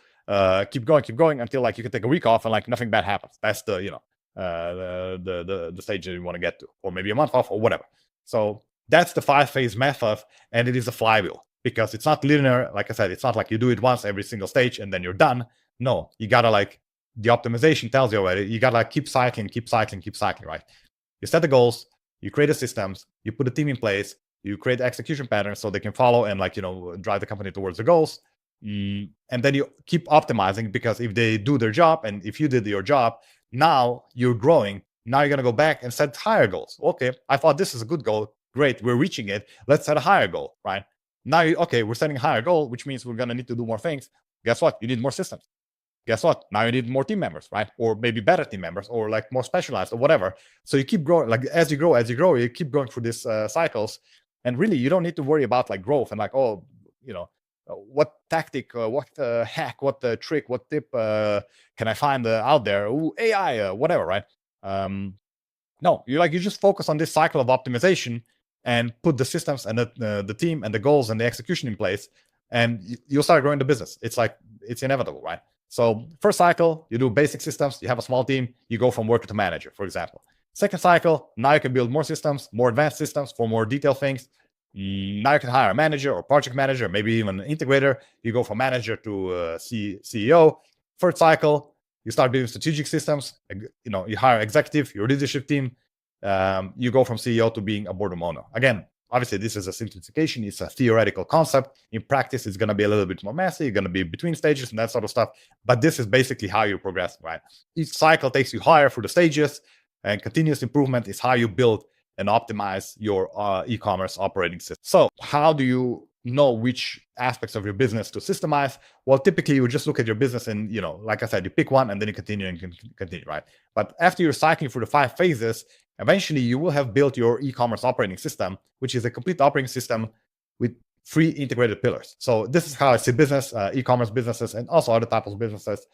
Speaker 1: keep going until like you can take a week off and like nothing bad happens. That's the, you know, the stage that you want to get to, or maybe a month off or whatever. So that's the 5-phase method, and it is a flywheel because it's not linear. Like I said, it's not like you do it once every single stage and then you're done. No, you gotta like, the optimization tells you already, you gotta like keep cycling, right? You set the goals, you create the systems, you put a team in place, you create execution patterns so they can follow and like, you know, drive the company towards the goals. And then you keep optimizing, because if they do their job and if you did your job, now you're growing. Now you're going to go back and set higher goals. Okay, I thought this is a good goal. Great, we're reaching it. Let's set a higher goal, right? Now, okay, we're setting a higher goal, which means we're going to need to do more things. Guess what? You need more systems. Guess what? Now you need more team members, right? Or maybe better team members, or like more specialized or whatever. So you keep growing, like as you grow, you keep going through these cycles. And really, you don't need to worry about like growth and like, oh, you know, what tactic, what hack, what trick, what tip can I find out there? Ooh, AI, whatever, right? No, you just focus on this cycle of optimization and put the systems and the team and the goals and the execution in place, and you'll start growing the business. It's like, it's inevitable, right? So first cycle, you do basic systems, you have a small team, you go from worker to manager, for example. Second cycle, now you can build more systems, more advanced systems for more detailed things. Now you can hire a manager or project manager, maybe even an integrator. You go from manager to CEO. Third cycle, you start building strategic systems. You know, you hire executive, your leadership team. You go from CEO to being a boardroom owner. Again, obviously, this is a simplification. It's a theoretical concept. In practice, it's going to be a little bit more messy. You're going to be between stages and that sort of stuff. But this is basically how you progress, right? Each cycle takes you higher through the stages, and continuous improvement is how you build and optimize your e-commerce operating system. So how do you know which aspects of your business to systemize? Well, typically you just look at your business and, you know, like I said, you pick one and then you continue and continue, right? But after you're cycling through the 5 phases, eventually you will have built your e-commerce operating system, which is a complete operating system with 3 integrated pillars. So this is how I see business, e-commerce businesses, and also other types of businesses.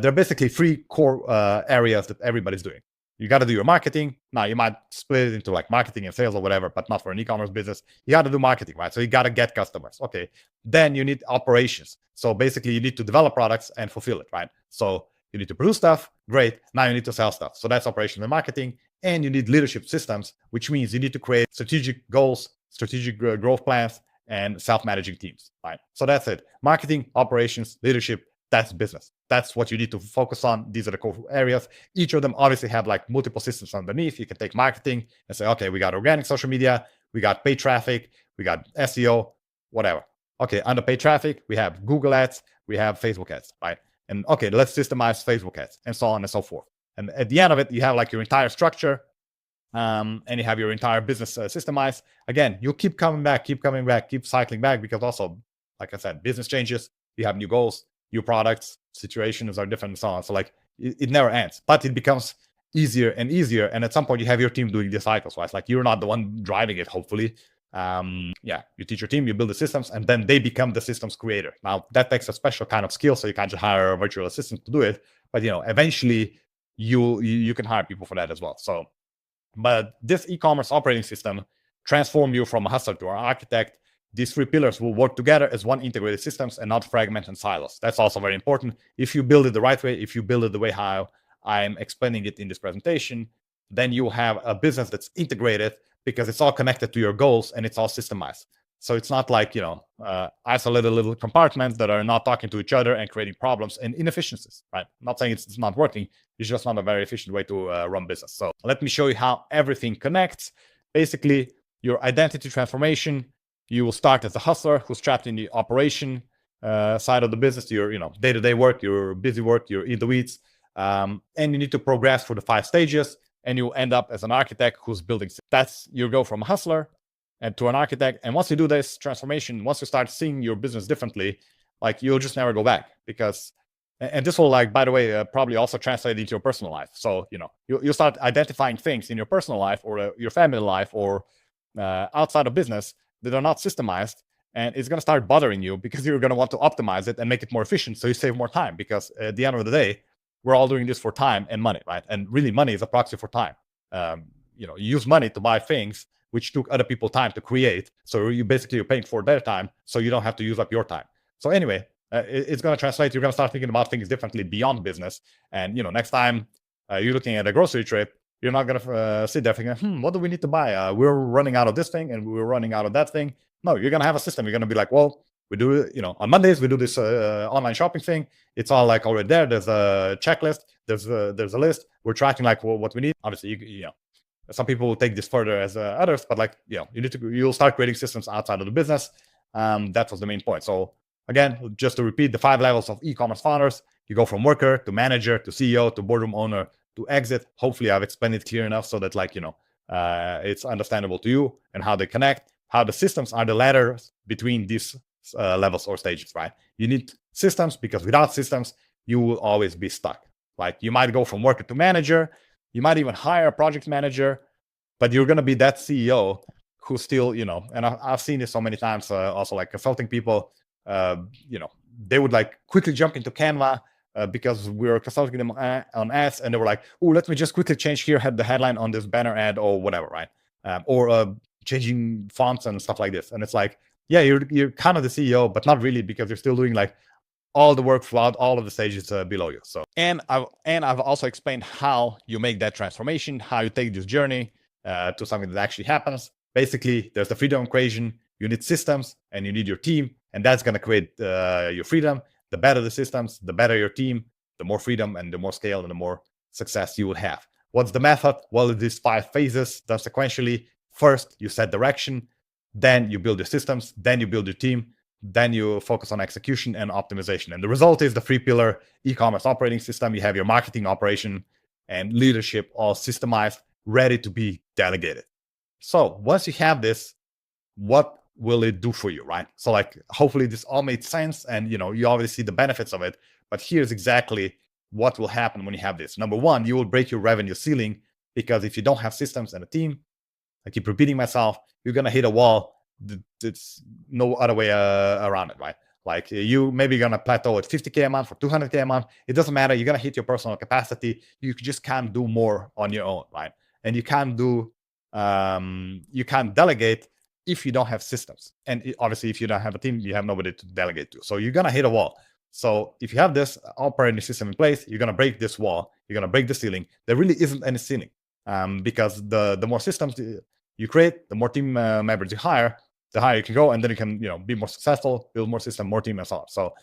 Speaker 1: They're basically 3 core areas that everybody's doing. You got to do your marketing. Now, you might split it into like marketing and sales or whatever, but not for an e-commerce business. You got to do marketing, right? So you got to get customers. Okay. Then you need operations. So basically, you need to develop products and fulfill it, right? So you need to produce stuff. Great. Now you need to sell stuff. So that's operations and marketing. And you need leadership systems, which means you need to create strategic goals, strategic growth plans, and self-managing teams, right? So that's it. Marketing, operations, leadership, that's business. That's what you need to focus on. These are the core areas. Each of them obviously have like multiple systems underneath. You can take marketing and say, okay, we got organic social media, we got paid traffic, we got SEO, whatever. Okay, under paid traffic, we have Google ads, we have Facebook ads, right? And okay, let's systemize Facebook ads, and so on and so forth. And at the end of it, you have like your entire structure, and you have your entire business systemized. Again, you'll keep coming back, keep cycling back, because also, like I said, business changes, you have new goals, new products, situations are different, and so on. So like it never ends, but it becomes easier and easier. And at some point, you have your team doing the cycles, right? It's like you're not the one driving it, hopefully. You teach your team, you build the systems, and then they become the systems creator. Now that takes a special kind of skill, so you can't just hire a virtual assistant to do it. But you know, eventually you can hire people for that as well. So, but this e-commerce operating system transform you from a hustler to an architect. These 3 pillars will work together as one integrated systems and not fragmented silos. That's also very important. If you build it the right way, if you build it the way how I'm explaining it in this presentation, then you have a business that's integrated because it's all connected to your goals and it's all systemized. So it's not like, you know, isolated little compartments that are not talking to each other and creating problems and inefficiencies, right? I'm not saying it's not working. It's just not a very efficient way to run business. So let me show you how everything connects. Basically, your identity transformation, you will start as a hustler who's trapped in the operation side of the business, your day-to-day work, your busy work, you're in the weeds, and you need to progress through the 5 stages, and you end up as an architect who's building. That's, you go from a hustler and to an architect, and once you do this transformation, once you start seeing your business differently, like you'll just never go back, because, and this will, like, by the way, probably also translate into your personal life. So you'll start identifying things in your personal life or your family life or outside of business that are not systemized, and it's going to start bothering you because you're going to want to optimize it and make it more efficient so you save more time, because at the end of the day, we're all doing this for time and money, right? And really, money is a proxy for time. You use money to buy things which took other people time to create, so you're paying for their time, so you don't have to use up your time. So anyway, it's going to translate. You're going to start thinking about things differently beyond business. And next time you're looking at a grocery trip, you're not going to sit there thinking, what do we need to buy? We're running out of this thing and we're running out of that thing. No, you're going to have a system. You're going to be like, well, we do, on Mondays, we do this online shopping thing. It's all like already there. There's a checklist. There's a list. We're tracking like what we need. Obviously, some people will take this further as others, but you'll start creating systems outside of the business. That was the main point. So again, just to repeat, the 5 levels of e-commerce founders: you go from worker to manager to CEO to boardroom owner to exit. Hopefully I've explained it clear enough so that it's understandable to you, and how they connect, how the systems are the ladders between these levels or stages, right? You need systems, because without systems, you will always be stuck. Like, you might go from worker to manager, you might even hire a project manager, but you're going to be that CEO who still, and I've seen this so many times, also like consulting people, they would like quickly jump into Canva because we were consulting them on ads, and they were like, oh, let me just quickly change here the headline on this banner ad or whatever, right? Or changing fonts and stuff like this. And it's like, yeah, you're kind of the CEO, but not really, because you're still doing like all the work throughout all of the stages below you. So, and I've also explained how you make that transformation, how you take this journey to something that actually happens. Basically, there's the freedom equation. You need systems and you need your team, and that's going to create your freedom. The better the systems, the better your team, the more freedom and the more scale and the more success you will have. What's the method? Well, it is 5 phases done sequentially. First, you set direction, then you build your systems, then you build your team, then you focus on execution and optimization. And the result is the 3-pillar e-commerce operating system. You have your marketing, operation, and leadership all systemized, ready to be delegated. So once you have this, what will it do for you, right? So like, hopefully this all made sense, and you already see the benefits of it. But here's exactly what will happen when you have this. Number one, you will break your revenue ceiling, because if you don't have systems and a team, I keep repeating myself, you're going to hit a wall. It's no other way around it, right? Like, you maybe going to plateau at 50K a month or 200K a month. It doesn't matter. You're going to hit your personal capacity. You just can't do more on your own, right? And you can't delegate if you don't have systems. And obviously, if you don't have a team, you have nobody to delegate to. So you're going to hit a wall. So if you have this operating system in place, you're going to break this wall. You're going to break the ceiling. There really isn't any ceiling, because the more systems you create, the more team members you hire, the higher you can go, and then you can be more successful, build more system, more team, and so on. So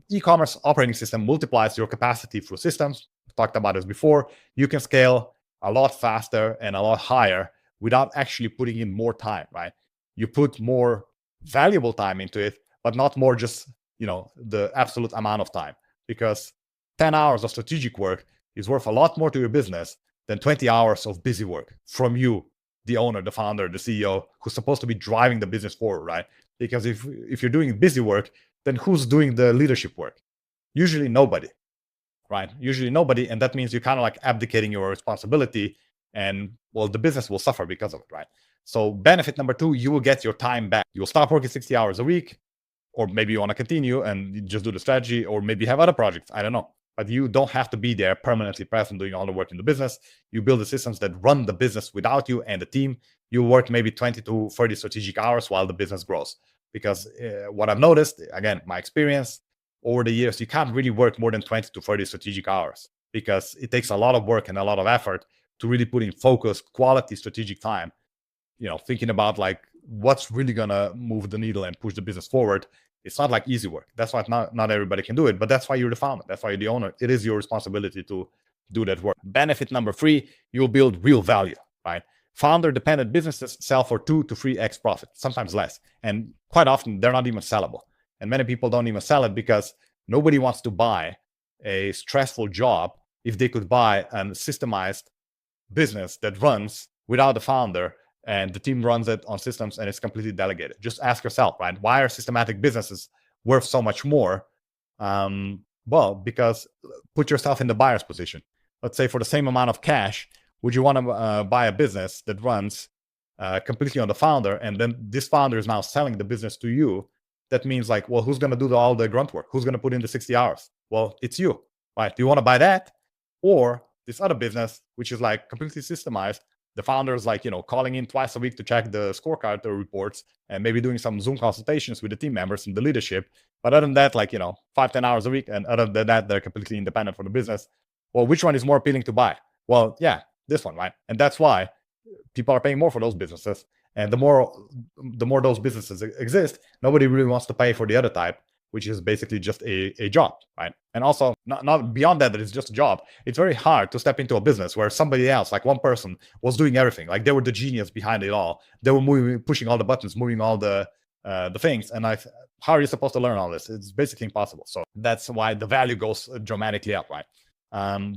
Speaker 1: e-commerce operating system multiplies your capacity through systems. We talked about this before. You can scale a lot faster and a lot higher without actually putting in more time, right? You put more valuable time into it, but not more just the absolute amount of time, because 10 hours of strategic work is worth a lot more to your business than 20 hours of busy work from you, the owner, the founder, the CEO, who's supposed to be driving the business forward, right? Because if you're doing busy work, then who's doing the leadership work? Usually nobody, right? Usually nobody, and that means you're kind of like abdicating your responsibility, and well, the business will suffer because of it, right? So benefit number 2, you will get your time back. You'll stop working 60 hours a week, or maybe you want to continue and just do the strategy, or maybe have other projects, I don't know. But you don't have to be there permanently present doing all the work in the business. You build the systems that run the business without you and the team. You work maybe 20 to 30 strategic hours while the business grows. Because what I've noticed, again, my experience over the years, you can't really work more than 20 to 30 strategic hours, because it takes a lot of work and a lot of effort to really put in focused, quality strategic time, thinking about like what's really going to move the needle and push the business forward. It's not like easy work. That's why not everybody can do it, but that's why you're the founder. That's why you're the owner. It is your responsibility to do that work. Benefit number 3, you'll build real value, right? Founder-dependent businesses sell for 2 to 3x profit, sometimes less. And quite often, they're not even sellable. And many people don't even sell it because nobody wants to buy a stressful job if they could buy a systemized business that runs without the founder, and the team runs it on systems and it's completely delegated. Just ask yourself, right? Why are systematic businesses worth so much more? Well, because put yourself in the buyer's position. Let's say for the same amount of cash, would you want to buy a business that runs completely on the founder, and then this founder is now selling the business to you, that means like, well, who's going to do all the grunt work? Who's going to put in the 60 hours? Well, it's you, right? Do you want to buy that, or this other business, which is like completely systemized? The founder is like, calling in twice a week to check the scorecard, the reports, and maybe doing some Zoom consultations with the team members and the leadership. But other than that, like, 5-10 hours a week. And other than that, they're completely independent from the business. Well, which one is more appealing to buy? Well, yeah, this one, right? And that's why people are paying more for those businesses. And the more those businesses exist, nobody really wants to pay for the other type, which is basically just a job, right? And also, not beyond that it's just a job. It's very hard to step into a business where somebody else, like one person, was doing everything. Like they were the genius behind it all. They were pushing all the buttons, moving all the things. And how are you supposed to learn all this? It's basically impossible. So that's why the value goes dramatically up, right?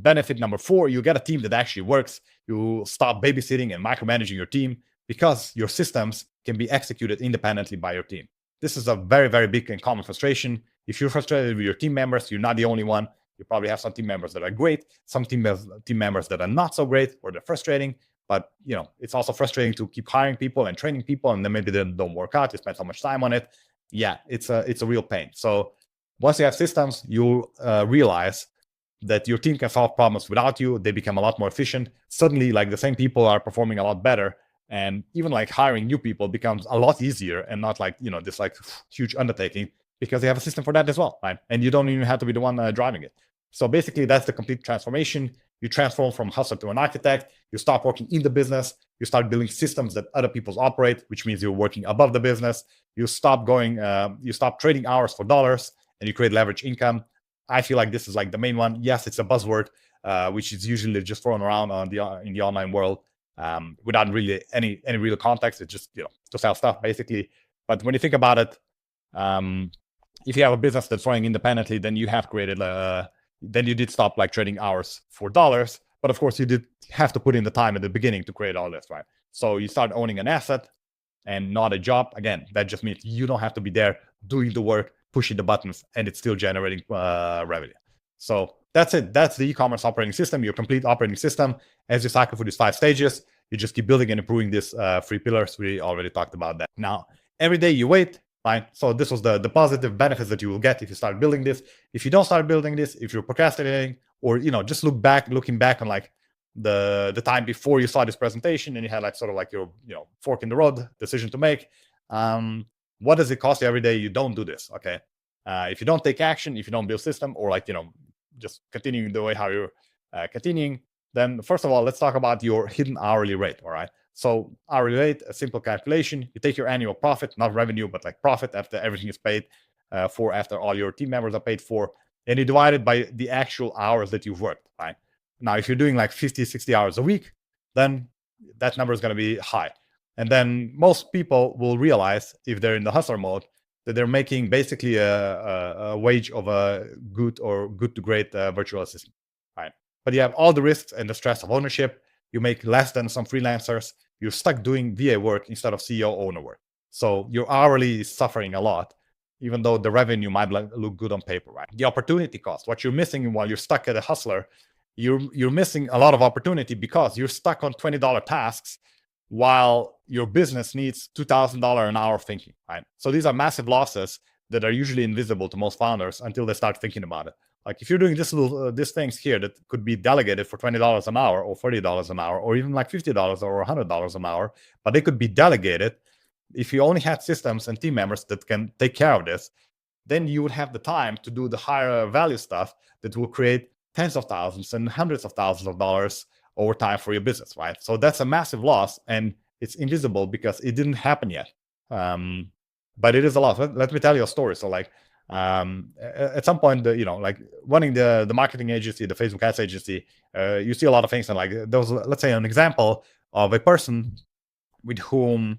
Speaker 1: Benefit number 4, you get a team that actually works. You stop babysitting and micromanaging your team because your systems can be executed independendly by your team. This is a very, very big and common frustration. If you're frustrated with your team members, you're not the only one. You probably have some team members that are great, some team members that are not so great, or they're frustrating. But it's also frustrating to keep hiring people and training people, and then maybe they don't work out. You spend so much time on it. Yeah, it's a real pain. So once you have systems, you realize that your team can solve problems without you. They become a lot more efficient. Suddenly, like the same people are performing a lot better. And even like hiring new people becomes a lot easier and not like, this like huge undertaking, because they have a system for that as well, right? And you don't even have to be the one driving it. So basically, that's the complete transformation. You transform from hustler to an architect. You stop working in the business. You start building systems that other people operate, which means you're working above the business. You stop trading hours for dollars, and you create leverage income. I feel like this is like the main one. Yes, it's a buzzword, which is usually just thrown around in the online world without really any real context. It's just to sell stuff basically. But when you think about it, if you have a business that's running independently, then you have created then you did stop like trading hours for dollars. But of course, you did have to put in the time at the beginning to create all this, right? So you start owning an asset and not a job. Again, that just means you don't have to be there doing the work, pushing the buttons, and it's still generating revenue. So that's it. That's the e-commerce operating system, your complete operating system. As you cycle through these 5 stages, you just keep building and improving these 3 pillars. We already talked about that. Now, every day you wait, right? So this was the positive benefits that you will get if you start building this. If you don't start building this, if you're procrastinating, or just looking back on like the time before you saw this presentation and you had like sort of like your fork in the road decision to make, what does it cost you every day you don't do this? Okay, if you don't take action, if you don't build system, or like just continuing the way how you're continuing, then first of all, let's talk about your hidden hourly rate. All right, so hourly rate, a simple calculation. You take your annual profit, not revenue, but like profit after everything is paid for, after all your team members are paid for, and you divide it by the actual hours that you've worked, right? Now, if you're doing like 50, 60 hours a week, then that number is going to be high. And then most people will realize, if they're in the hustler mode, that they're making basically a wage of a good or good to great virtual assistant, right? But you have all the risks and the stress of ownership. You make less than some freelancers. You're stuck doing VA work instead of CEO owner work. So your hourly is suffering a lot, even though the revenue might look good on paper, right? The opportunity cost, what you're missing while you're stuck at a hustler, you're missing a lot of opportunity because you're stuck on $20 tasks while your business needs $2,000 an hour thinking, right? So these are massive losses that are usually invisible to most founders until they start thinking about it. Like if you're doing these things here that could be delegated for $20 an hour or $30 an hour, or even like $50 or $100 an hour, but they could be delegated. If you only had systems and team members that can take care of this, then you would have the time to do the higher value stuff that will create tens of thousands and hundreds of thousands of dollars over time for your business, right? So that's a massive loss, and it's invisible because it didn't happen yet. But it is a loss. Let me tell you a story. So like at some point, like running the marketing agency, the Facebook ads agency, you see a lot of things. And like there was, let's say, an example of a person with whom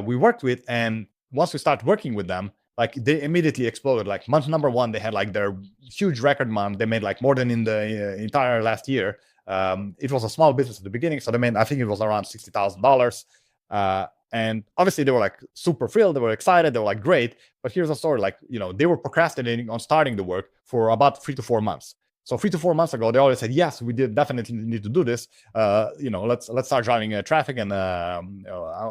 Speaker 1: we worked with, and once we started working with them, like they immediately exploded. Like month number 1, they had like their huge record month. They made like more than in the entire last year. It was a small business at the beginning, so they made, I think it was around $60,000. And obviously they were like super thrilled, they were excited, they were like great. But here's a story: like they were procrastinating on starting the work for about 3 to 4 months. So 3 to 4 months ago, they already said, yes, we did definitely need to do this. Let's start driving traffic, and I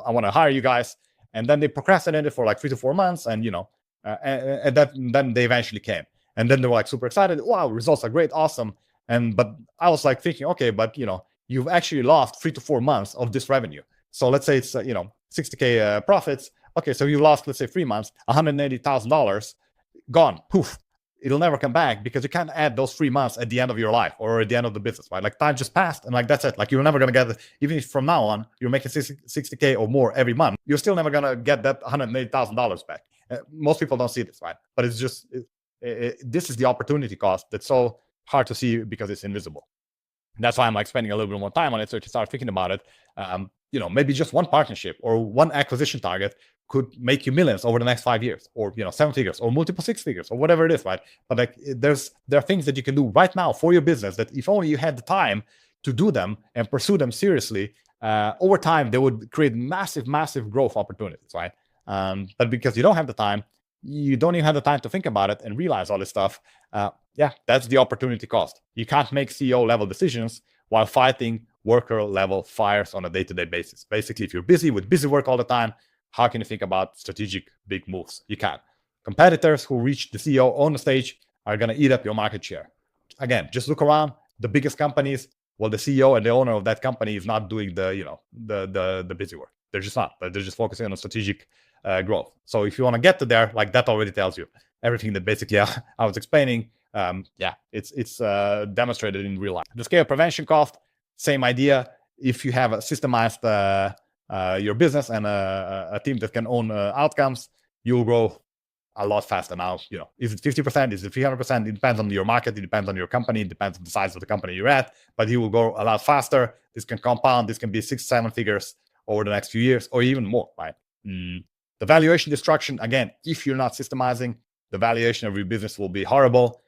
Speaker 1: want to hire you guys. And then they procrastinated for like 3 to 4 months, and then they eventually came. And then they were like super excited. Wow, results are great, awesome. But I was like thinking, okay, but you've actually lost 3 to 4 months of this revenue. So let's say it's 60K profits. Okay, so you lost, let's say 3 months, $180,000 gone, poof. It'll never come back because you can't add those 3 months at the end of your life or at the end of the business, right? Like time just passed, and like that's it. Like you're never gonna get it. Even if from now on you're making 60K or more every month, you're still never gonna get that $180,000 back. Most people don't see this, right? But it's just this is the opportunity cost that's so hard to see because it's invisible. That's why I'm like spending a little bit more time on it. So to start thinking about it, maybe just one partnership or one acquisition target could make you millions over the next 5 years, or 7 figures, or multiple 6 figures, or whatever it is, right? But like there are things that you can do right now for your business that if only you had the time to do them and pursue them seriously, over time they would create massive growth opportunities, right? But because you don't have the time, you don't even have the time to think about it and realize all this stuff. That's the opportunity cost. You can't make CEO level decisions while fighting worker level fires on a day-to-day basis. Basically, if you're busy with busy work all the time, how can you think about strategic big moves? You can't. Competitors who reach the CEO on the stage are going to eat up your market share. Again, just look around. The biggest companies, well, the CEO and the owner of that company is not doing the busy work. They're just not. They're just focusing on strategic growth. So if you want to get to there, like that already tells you everything that basically I was explaining. It's demonstrated in real life. The scale prevention cost, same idea. If you have a systemized your business and a team that can own outcomes, you'll grow a lot faster. Now, is it 50%? Is it 300%? It depends on your market. It depends on your company. It depends on the size of the company you're at. But you will grow a lot faster. This can compound. This can be 6-7 figures over the next few years, or even more. Right? The valuation destruction. Again, if you're not systemizing, the valuation of your business will be horrible.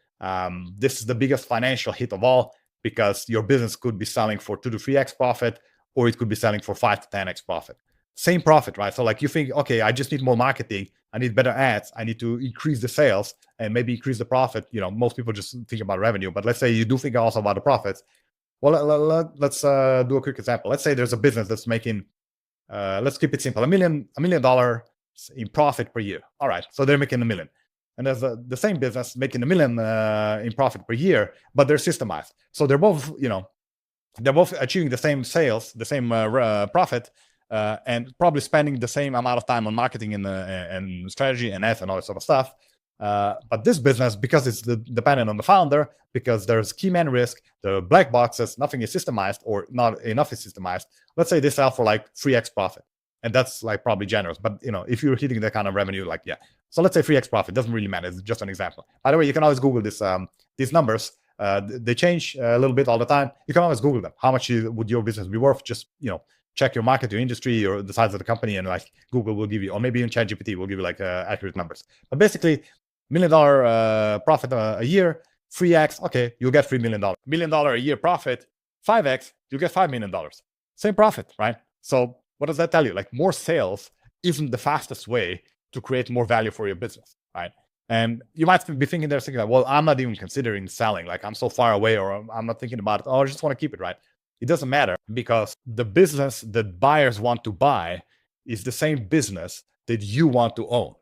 Speaker 1: This is the biggest financial hit of all, because your business could be selling for 2 to 3x profit, or it could be selling for 5 to 10x profit. Same profit, right? So like you think, okay, I just need more marketing. I need better ads. I need to increase the sales and maybe increase the profit. Most people just think about revenue, but let's say you do think also about the profits. Well, let's do a quick example. Let's say there's a business that's making, let's keep it simple, $1 million in profit per year. All right, so they're making $1 million. And there's the same business making $1 million in profit per year, but they're systemized. So they're both, they're both achieving the same sales, the same profit, and probably spending the same amount of time on marketing and strategy and ads and all that sort of stuff. But this business, because it's dependent on the founder, because there's key man risk, the black boxes, nothing is systemized or not enough is systemized. Let's say they sell for like 3x profit. And that's like probably generous. But, if you're hitting that kind of revenue, like, yeah. So let's say 3x profit, doesn't really matter. It's just an example. By the way, you can always Google this, these numbers. They change a little bit all the time. You can always Google them. How much would your business be worth? Just, check your market, your industry, or the size of the company, and like Google will give you, or maybe even ChatGPT will give you like accurate numbers. But basically, $1 million profit a year, 3x, okay, you'll get $3 million. $1 million a year profit, 5x, you get $5 million. Same profit, right? So what does that tell you? Like more sales isn't the fastest way to create more value for your business, right? And you might be thinking like, well, I'm not even considering selling. Like I'm so far away, or I'm not thinking about it. Oh, I just want to keep it, right? It doesn't matter, because the business that buyers want to buy is the same business that you want to own,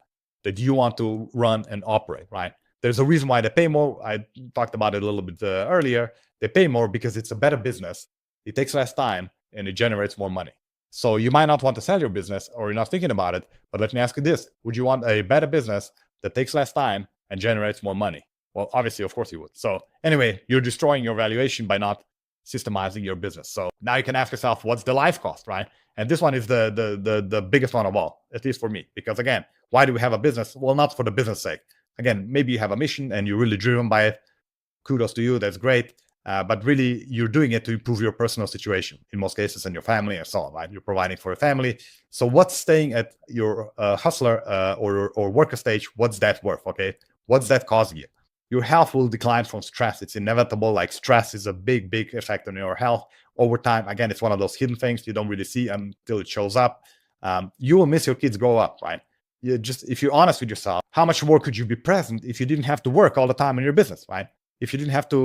Speaker 1: that you want to run and operate, right? There's a reason why they pay more. I talked about it a little bit earlier. They pay more because it's a better business. It takes less time and it generates more money. So you might not want to sell your business, or you're not thinking about it, but let me ask you this. Would you want a better business that takes less time and generates more money? Well, obviously, of course you would. So anyway, you're destroying your valuation by not systemizing your business. So now you can ask yourself, what's the life cost, right? And this one is the biggest one of all, at least for me. Because again, why do we have a business? Well, not for the business sake. Again, maybe you have a mission and you're really driven by it. Kudos to you, that's great. But really, you're doing it to improve your personal situation in most cases, and your family and so on, right? You're providing for a family. So what's staying at your hustler or worker stage, what's that worth, okay? What's that causing you? Your health will decline from stress. It's inevitable. Like stress is a big effect on your health over time. Again, it's one of those hidden things you don't really see until it shows up. You will miss your kids grow up, right? If you're honest with yourself, how much more could you be present if you didn't have to work all the time in your business, right? if you didn't have to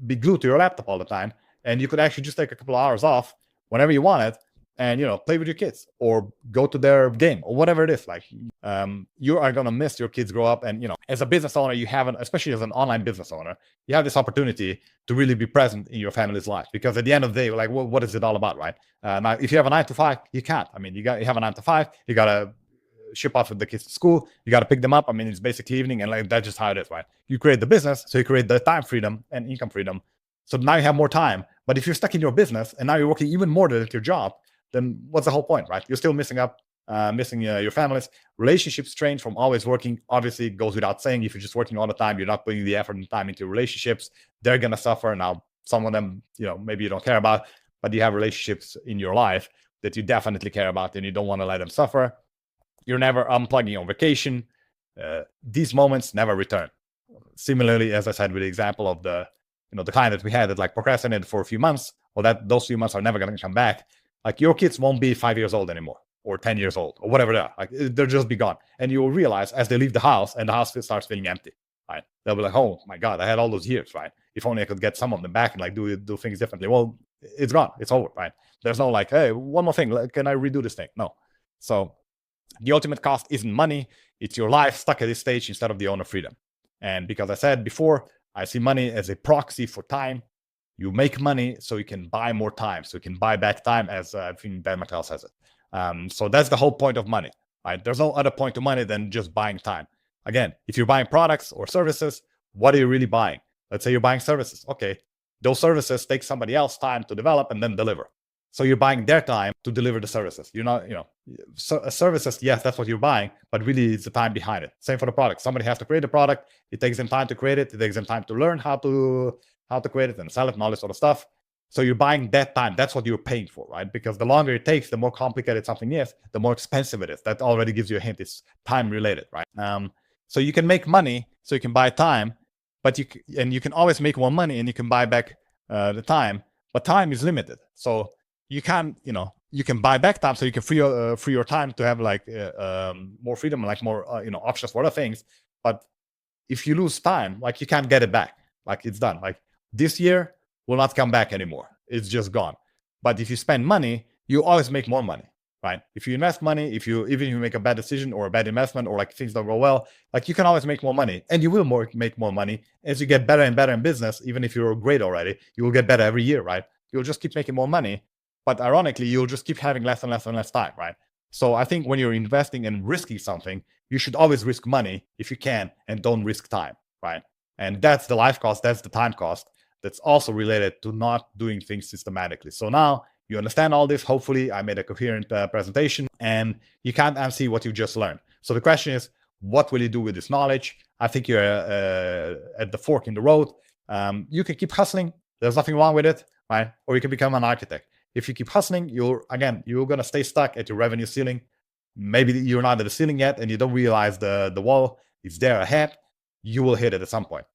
Speaker 1: be glued to your laptop all the time, and you could actually just take a couple of hours off whenever you wanted and play with your kids or go to their game or whatever it is. Like, you are gonna miss your kids grow up, and as a business owner, you have especially as an online business owner, you have this opportunity to really be present in your family's life, because at the end of the day, like, what is it all about, right? Now, if you have a 9 to 5, you can't. I mean, you have a 9 to 5, you gotta ship off with the kids to school, you got to pick them up. I mean, it's basically evening, and like that's just how it is, right? You create the business, so you create the time freedom and income freedom. So now you have more time. But if you're stuck in your business and now you're working even more than at your job, then what's the whole point, right? You're still missing your families. Relationships strain from always working. Obviously, it goes without saying. If you're just working all the time, you're not putting the effort and time into relationships. They're gonna suffer. Now, some of them, maybe you don't care about, but you have relationships in your life that you definitely care about, and you don't want to let them suffer. You're never unplugging on vacation. These moments never return. Similarly, as I said with the example of the client that we had that like procrastinated for a few months, well, those few months are never going to come back. Like, your kids won't be 5 years old anymore, or 10 years old, or whatever they are. Like, they'll just be gone. And you will realize as they leave the house and the house starts feeling empty, right? They'll be like, oh my God, I had all those years, right? If only I could get some of them back and like do things differently. Well, it's gone. It's over, right? There's no like, hey, one more thing. Can I redo this thing? No. So the ultimate cost isn't money. It's your life stuck at this stage instead of the owner freedom. And because I said before, I see money as a proxy for time. You make money so you can buy more time, so you can buy back time, as I think Ben Mattel says it. So that's the whole point of money, right? There's no other point to money than just buying time. Again, if you're buying products or services, what are you really buying? Let's say you're buying services. Okay, those services take somebody else's time to develop and then deliver. So you're buying their time to deliver the services. You're not, services, yes, that's what you're buying, but really it's the time behind it. Same for the product. Somebody has to create the product. It takes them time to create it. It takes them time to learn how to create it and sell it and all this sort of stuff. So you're buying that time. That's what you're paying for, right? Because the longer it takes, the more complicated something is, the more expensive it is. That already gives you a hint. It's time related, right? So you can make money, so you can buy time, but you can always make more money and you can buy back the time, but time is limited. So you can buy back time, so you can free your time to have like more freedom, like more options for other things. But if you lose time, like, you can't get it back. Like, it's done. Like, this year will not come back anymore. It's just gone. But if you spend money, you always make more money, right? If you invest money, even if you make a bad decision or a bad investment, or like things don't go well, like, you can always make more money, and you will make more money as you get better and better in business. Even if you're great already, you will get better every year, right? You'll just keep making more money. But ironically, you'll just keep having less and less and less time, right? So I think when you're investing and risking something, you should always risk money if you can, and don't risk time, right? And that's the life cost, that's the time cost. That's also related to not doing things systematically. So now you understand all this. Hopefully, I made a coherent presentation, and you can't unsee what you just learned. So the question is, what will you do with this knowledge? I think you're at the fork in the road. You can keep hustling. There's nothing wrong with it, right? Or you can become an architect. If you keep hustling, you're going to stay stuck at your revenue ceiling. Maybe you're not at the ceiling yet and you don't realize the wall is there ahead. You will hit it at some point.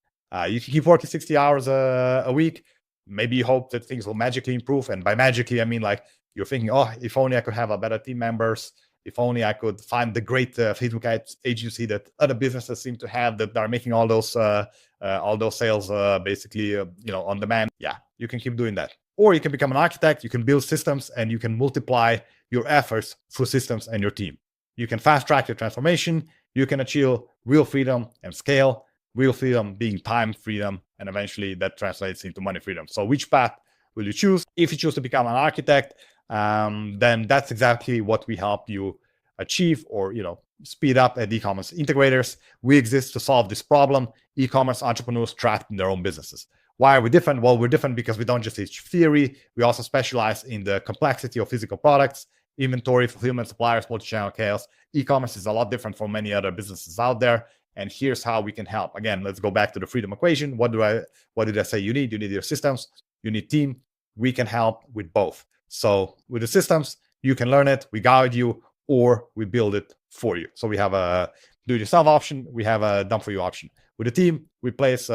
Speaker 1: You can keep working 60 hours a week. Maybe you hope that things will magically improve. And by magically, I mean, like, you're thinking, oh, if only I could have a better team members. If only I could find the great Facebook ads agency that other businesses seem to have, that are making all those sales basically on demand. Yeah, you can keep doing that. Or you can become an architect, you can build systems, and you can multiply your efforts through systems and your team. You can fast track your transformation, you can achieve real freedom and scale, real freedom being time freedom, and eventually that translates into money freedom. So which path will you choose? If you choose to become an architect, then that's exactly what we help you achieve, or speed up at e-commerce integrators. We exist to solve this problem: e-commerce entrepreneurs trapped in their own businesses. Why are we different? Well, we're different because we don't just teach theory. We also specialize in the complexity of physical products, inventory, fulfillment, suppliers, multi-channel chaos. E-commerce is a lot different from many other businesses out there. And here's how we can help. Again, let's go back to the freedom equation. What did I say you need? You need your systems, you need team. We can help with both. So with the systems, you can learn it, we guide you, or we build it for you. So we have a do-it-yourself option, we have a done-for-you option. With the team, we place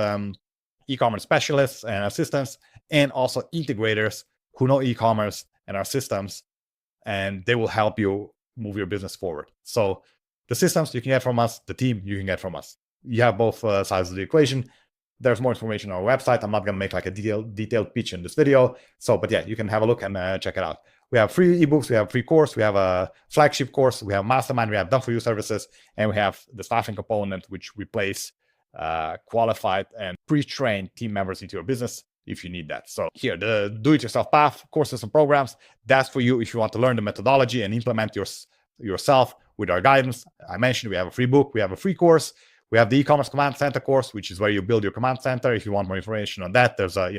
Speaker 1: e-commerce specialists and assistants, and also integrators who know e-commerce and our systems, and they will help you move your business forward. So the systems you can get from us, the team you can get from us. You have both sides of the equation. There's more information on our website. I'm not going to make like a detailed pitch in this video. So, but yeah, you can have a look and check it out. We have free ebooks, we have free course, we have a flagship course, we have mastermind, we have done for you services, and we have the staffing component, which replace qualified and pre-trained team members into your business if you need that. So here, the do-it-yourself path, courses and programs, that's for you if you want to learn the methodology and implement yourself with our guidance. I mentioned we have a free book, we have a free course, we have the e-commerce command center course, which is where you build your command center. If you want more information on that, there's a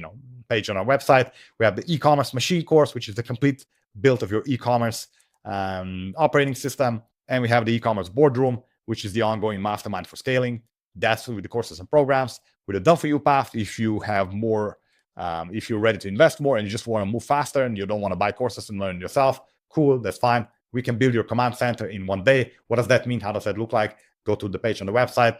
Speaker 1: page on our website. We have the e-commerce machine course, which is the complete build of your e-commerce operating system. And we have the e-commerce boardroom, which is the ongoing mastermind for scaling. That's with the courses and programs. With a done for you path, if you have more, if you're ready to invest more and you just want to move faster and you don't want to buy courses and learn yourself, cool, that's fine. We can build your command center in one day. What does that mean? How does that look like? Go to the page on the website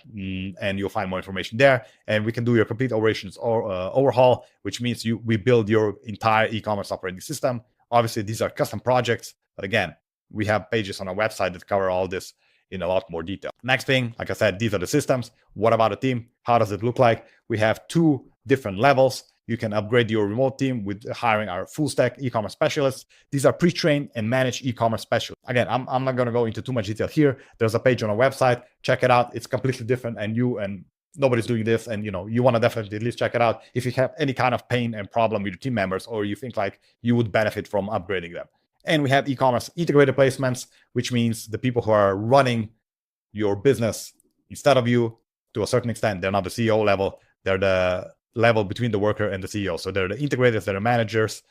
Speaker 1: and you'll find more information there. And we can do your complete operations or overhaul, which means we build your entire e-commerce operating system. Obviously, these are custom projects, but again, we have pages on our website that cover all this in a lot more detail. Next thing, like I said, these are the systems. What about a team? How does it look like? We have 2 different levels. You can upgrade your remote team with hiring our full stack e-commerce specialists. These are pre-trained and managed e-commerce specialists. Again, I'm not going to go into too much detail here. There's a page on our website. Check it out. It's completely different, and nobody's doing this. And you want to definitely at least check it out if you have any kind of pain and problem with your team members, or you think like you would benefit from upgrading them. And we have e-commerce integrated placements, which means the people who are running your business instead of you, to a certain extent, they're not the CEO level. They're the level between the worker and the CEO. So they're the integrators, they're the managers.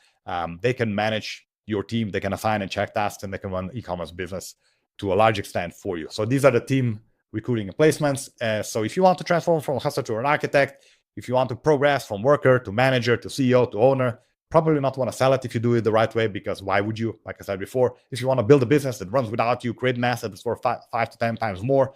Speaker 1: They can manage your team, they can assign and check tasks, and they can run e-commerce business to a large extent for you. So these are the team recruiting and placements. So if you want to transform from a hustler to an architect, if you want to progress from worker to manager to CEO to owner, probably not want to sell it if you do it the right way, because why would you? Like I said before, if you want to build a business that runs without you, create an asset that's worth 5 to 10 times more,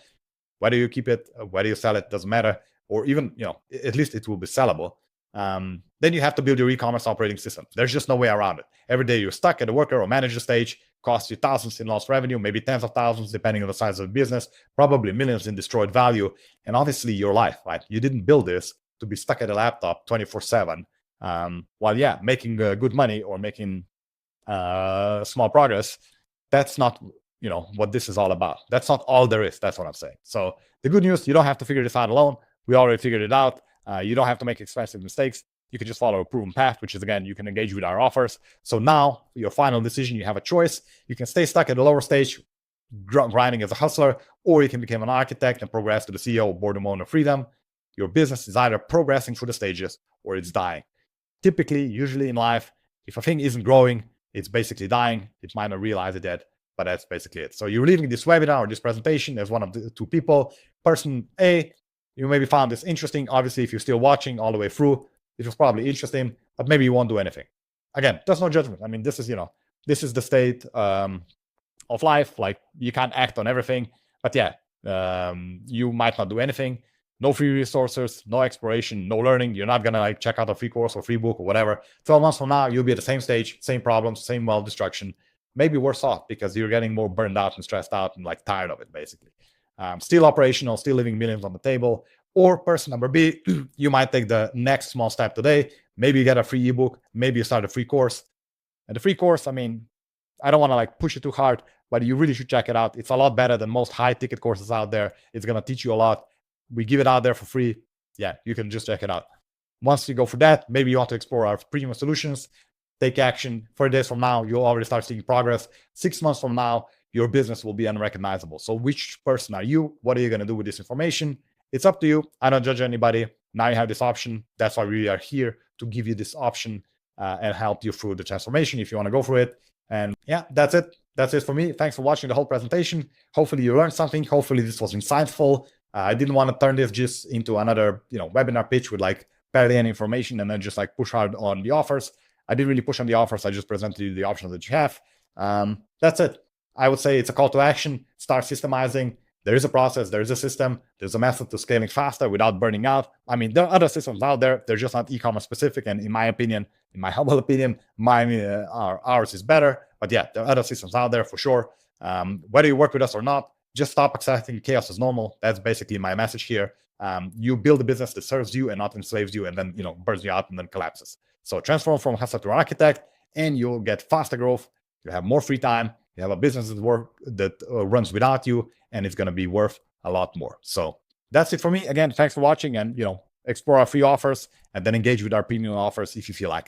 Speaker 1: whether you keep it, whether you sell it, doesn't matter. Or even, at least it will be sellable. Then you have to build your e-commerce operating system. There's just no way around it. Every day you're stuck at the worker or manager stage, costs you thousands in lost revenue, maybe tens of thousands, depending on the size of the business, probably millions in destroyed value. And obviously your life, right? You didn't build this to be stuck at a laptop 24/7. While making good money or making small progress, that's not what this is all about. That's not all there is. That's what I'm saying. So the good news, you don't have to figure this out alone. We already figured it out. You don't have to make expensive mistakes. You can just follow a proven path, which is, again, you can engage with our offers. So now your final decision, you have a choice. You can stay stuck at the lower stage, grinding as a hustler, or you can become an architect and progress to the CEO, boredom, owner, freedom. Your business is either progressing through the stages or it's dying. Typically, usually in life, if a thing isn't growing, it's basically dying. It might not realize it yet, but that's basically it. So you're leaving this webinar or this presentation as one of the 2 people. Person A, you maybe found this interesting. Obviously, if you're still watching all the way through, it was probably interesting, but maybe you won't do anything. Again, there's no judgment. I mean, this is the state of life. Like, you can't act on everything, but you might not do anything. No free resources, no exploration, no learning. You're not gonna check out a free course or free book or whatever. 12 months from now, you'll be at the same stage, same problems, same destruction, maybe worse off because you're getting more burned out and stressed out and tired of it, basically. Still operational, still leaving millions on the table. Or person number B, you might take the next small step today. Maybe you get a free ebook, maybe you start a free course. And the free course, I mean, I don't want to push it too hard, but you really should check it out. It's a lot better than most high ticket courses out there. It's gonna teach you a lot. We give it out there for free. Yeah, you can just check it out. Once you go for that, maybe you want to explore our premium solutions, take action. 4 days from now, you'll already start seeing progress. 6 months from now, your business will be unrecognizable. So which person are you? What are you going to do with this information? It's up to you. I don't judge anybody. Now you have this option. That's why we are here, to give you this option and help you through the transformation if you want to go for it. And that's it. That's it for me. Thanks for watching the whole presentation. Hopefully you learned something. Hopefully this was insightful. I didn't want to turn this just into another webinar pitch with barely any information and then just push hard on the offers. I didn't really push on the offers. I just presented you the options that you have. That's it. I would say it's a call to action. Start systemizing. There is a process. There is a system. There's a method to scaling faster without burning out. I mean, there are other systems out there. They're just not e-commerce specific. And in my opinion, in my humble opinion, ours is better. But there are other systems out there for sure. Whether you work with us or not, just stop accepting chaos as normal. That's basically my message here. you build a business that serves you and not enslaves you, and then burns you out and then collapses. So transform from hustler to architect, and you'll get faster growth. You have more free time. You have a business that runs without you, and it's going to be worth a lot more. So that's it for me. Again, thanks for watching, and explore our free offers and then engage with our premium offers if you feel like it.